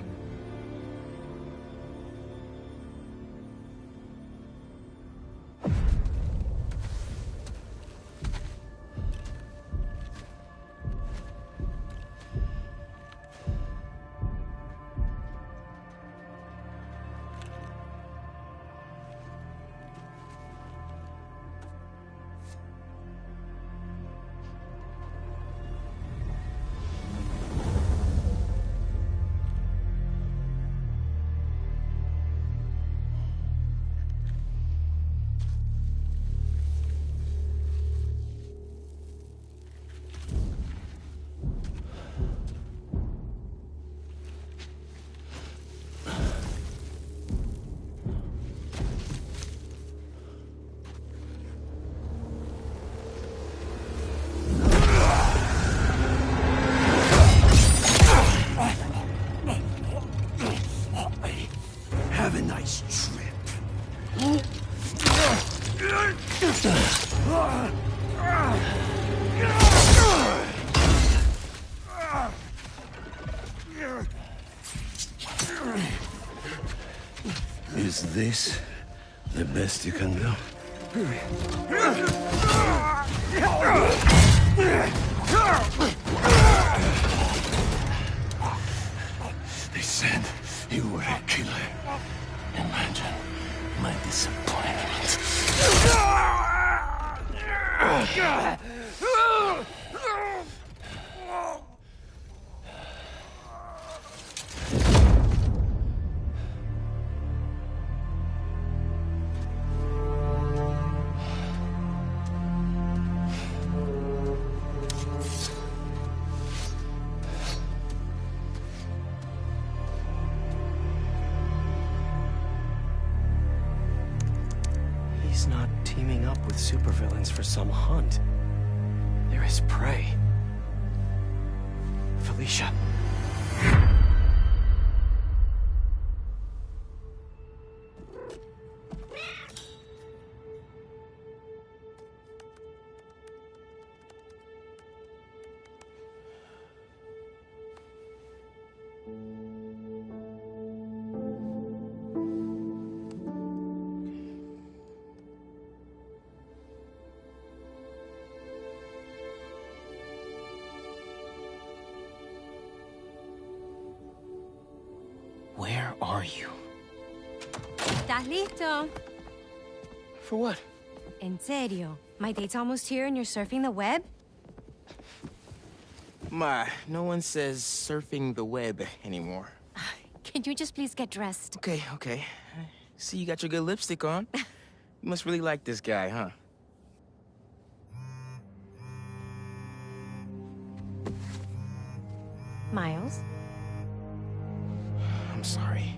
Speaker 24: Have a nice trip.
Speaker 10: Is this the best you can do? They said you were a killer. Imagine my disappointment.
Speaker 13: Teaming up with supervillains for some hunt. There is prey. Felicia.
Speaker 3: Where are you?
Speaker 11: ¿Estás listo?
Speaker 3: For what?
Speaker 11: En serio? My date's almost here and you're surfing the web?
Speaker 3: Ma, no one says surfing the web anymore.
Speaker 11: Can you just please get dressed?
Speaker 3: Okay. See, you got your good lipstick on. You must really like this guy, huh?
Speaker 11: Miles?
Speaker 3: I'm sorry.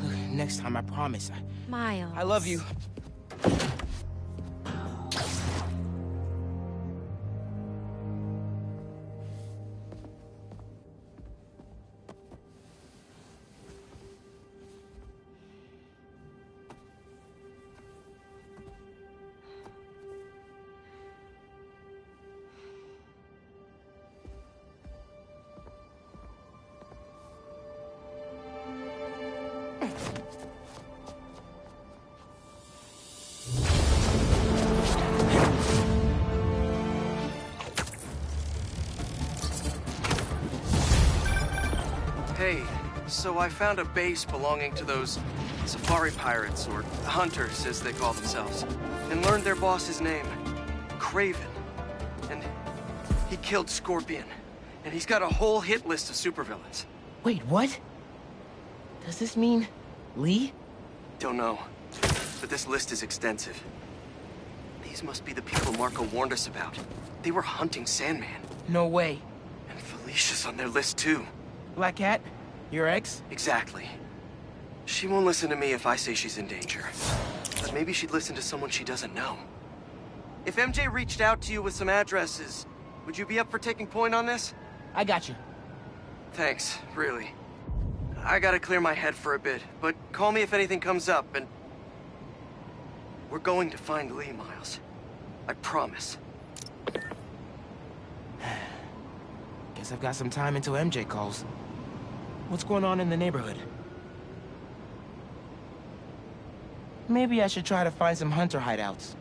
Speaker 3: Look, next time, I promise.
Speaker 11: Miles.
Speaker 3: I love you.
Speaker 13: Hey, so I found a base belonging to those safari pirates, or hunters as they call themselves, and learned their boss's name, Craven. And he killed Scorpion, and he's got a whole hit list of supervillains.
Speaker 3: Wait, what? Does this mean Lee?
Speaker 13: Don't know, but this list is extensive. These must be the people Marco warned us about. They were hunting Sandman.
Speaker 3: No way.
Speaker 13: And Felicia's on their list too.
Speaker 3: Black Cat? Your ex?
Speaker 13: Exactly. She won't listen to me if I say she's in danger. But maybe she'd listen to someone she doesn't know. If MJ reached out to you with some addresses, would you be up for taking point on this?
Speaker 3: I got you.
Speaker 13: Thanks, really. I gotta clear my head for a bit, but call me if anything comes up, and... we're going to find Lee, Miles. I promise.
Speaker 3: Guess I've got some time until MJ calls. What's going on in the neighborhood? Maybe I should try to find some hunter hideouts.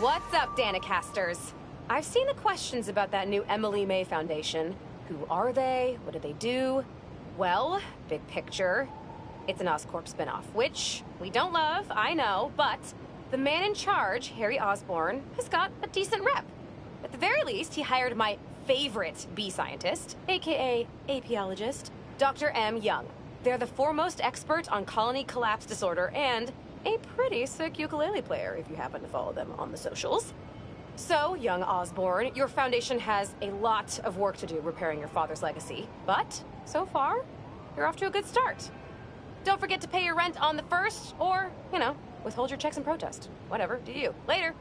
Speaker 12: What's up, Danicasters? I've seen the questions about that new Emily May Foundation. Who are they? What do they do? Well, big picture, it's an Oscorp spinoff, which we don't love, I know, but the man in charge, Harry Osborn, has got a decent rep. At the very least, he hired my favorite bee scientist, aka apiologist, Dr. M. Young. They're the foremost expert on colony collapse disorder and a pretty sick ukulele player, if you happen to follow them on the socials. So, young Osborn, your foundation has a lot of work to do repairing your father's legacy. But, so far, you're off to a good start. Don't forget to pay your rent on the 1st, or, withhold your checks in protest. Whatever, do you. Later.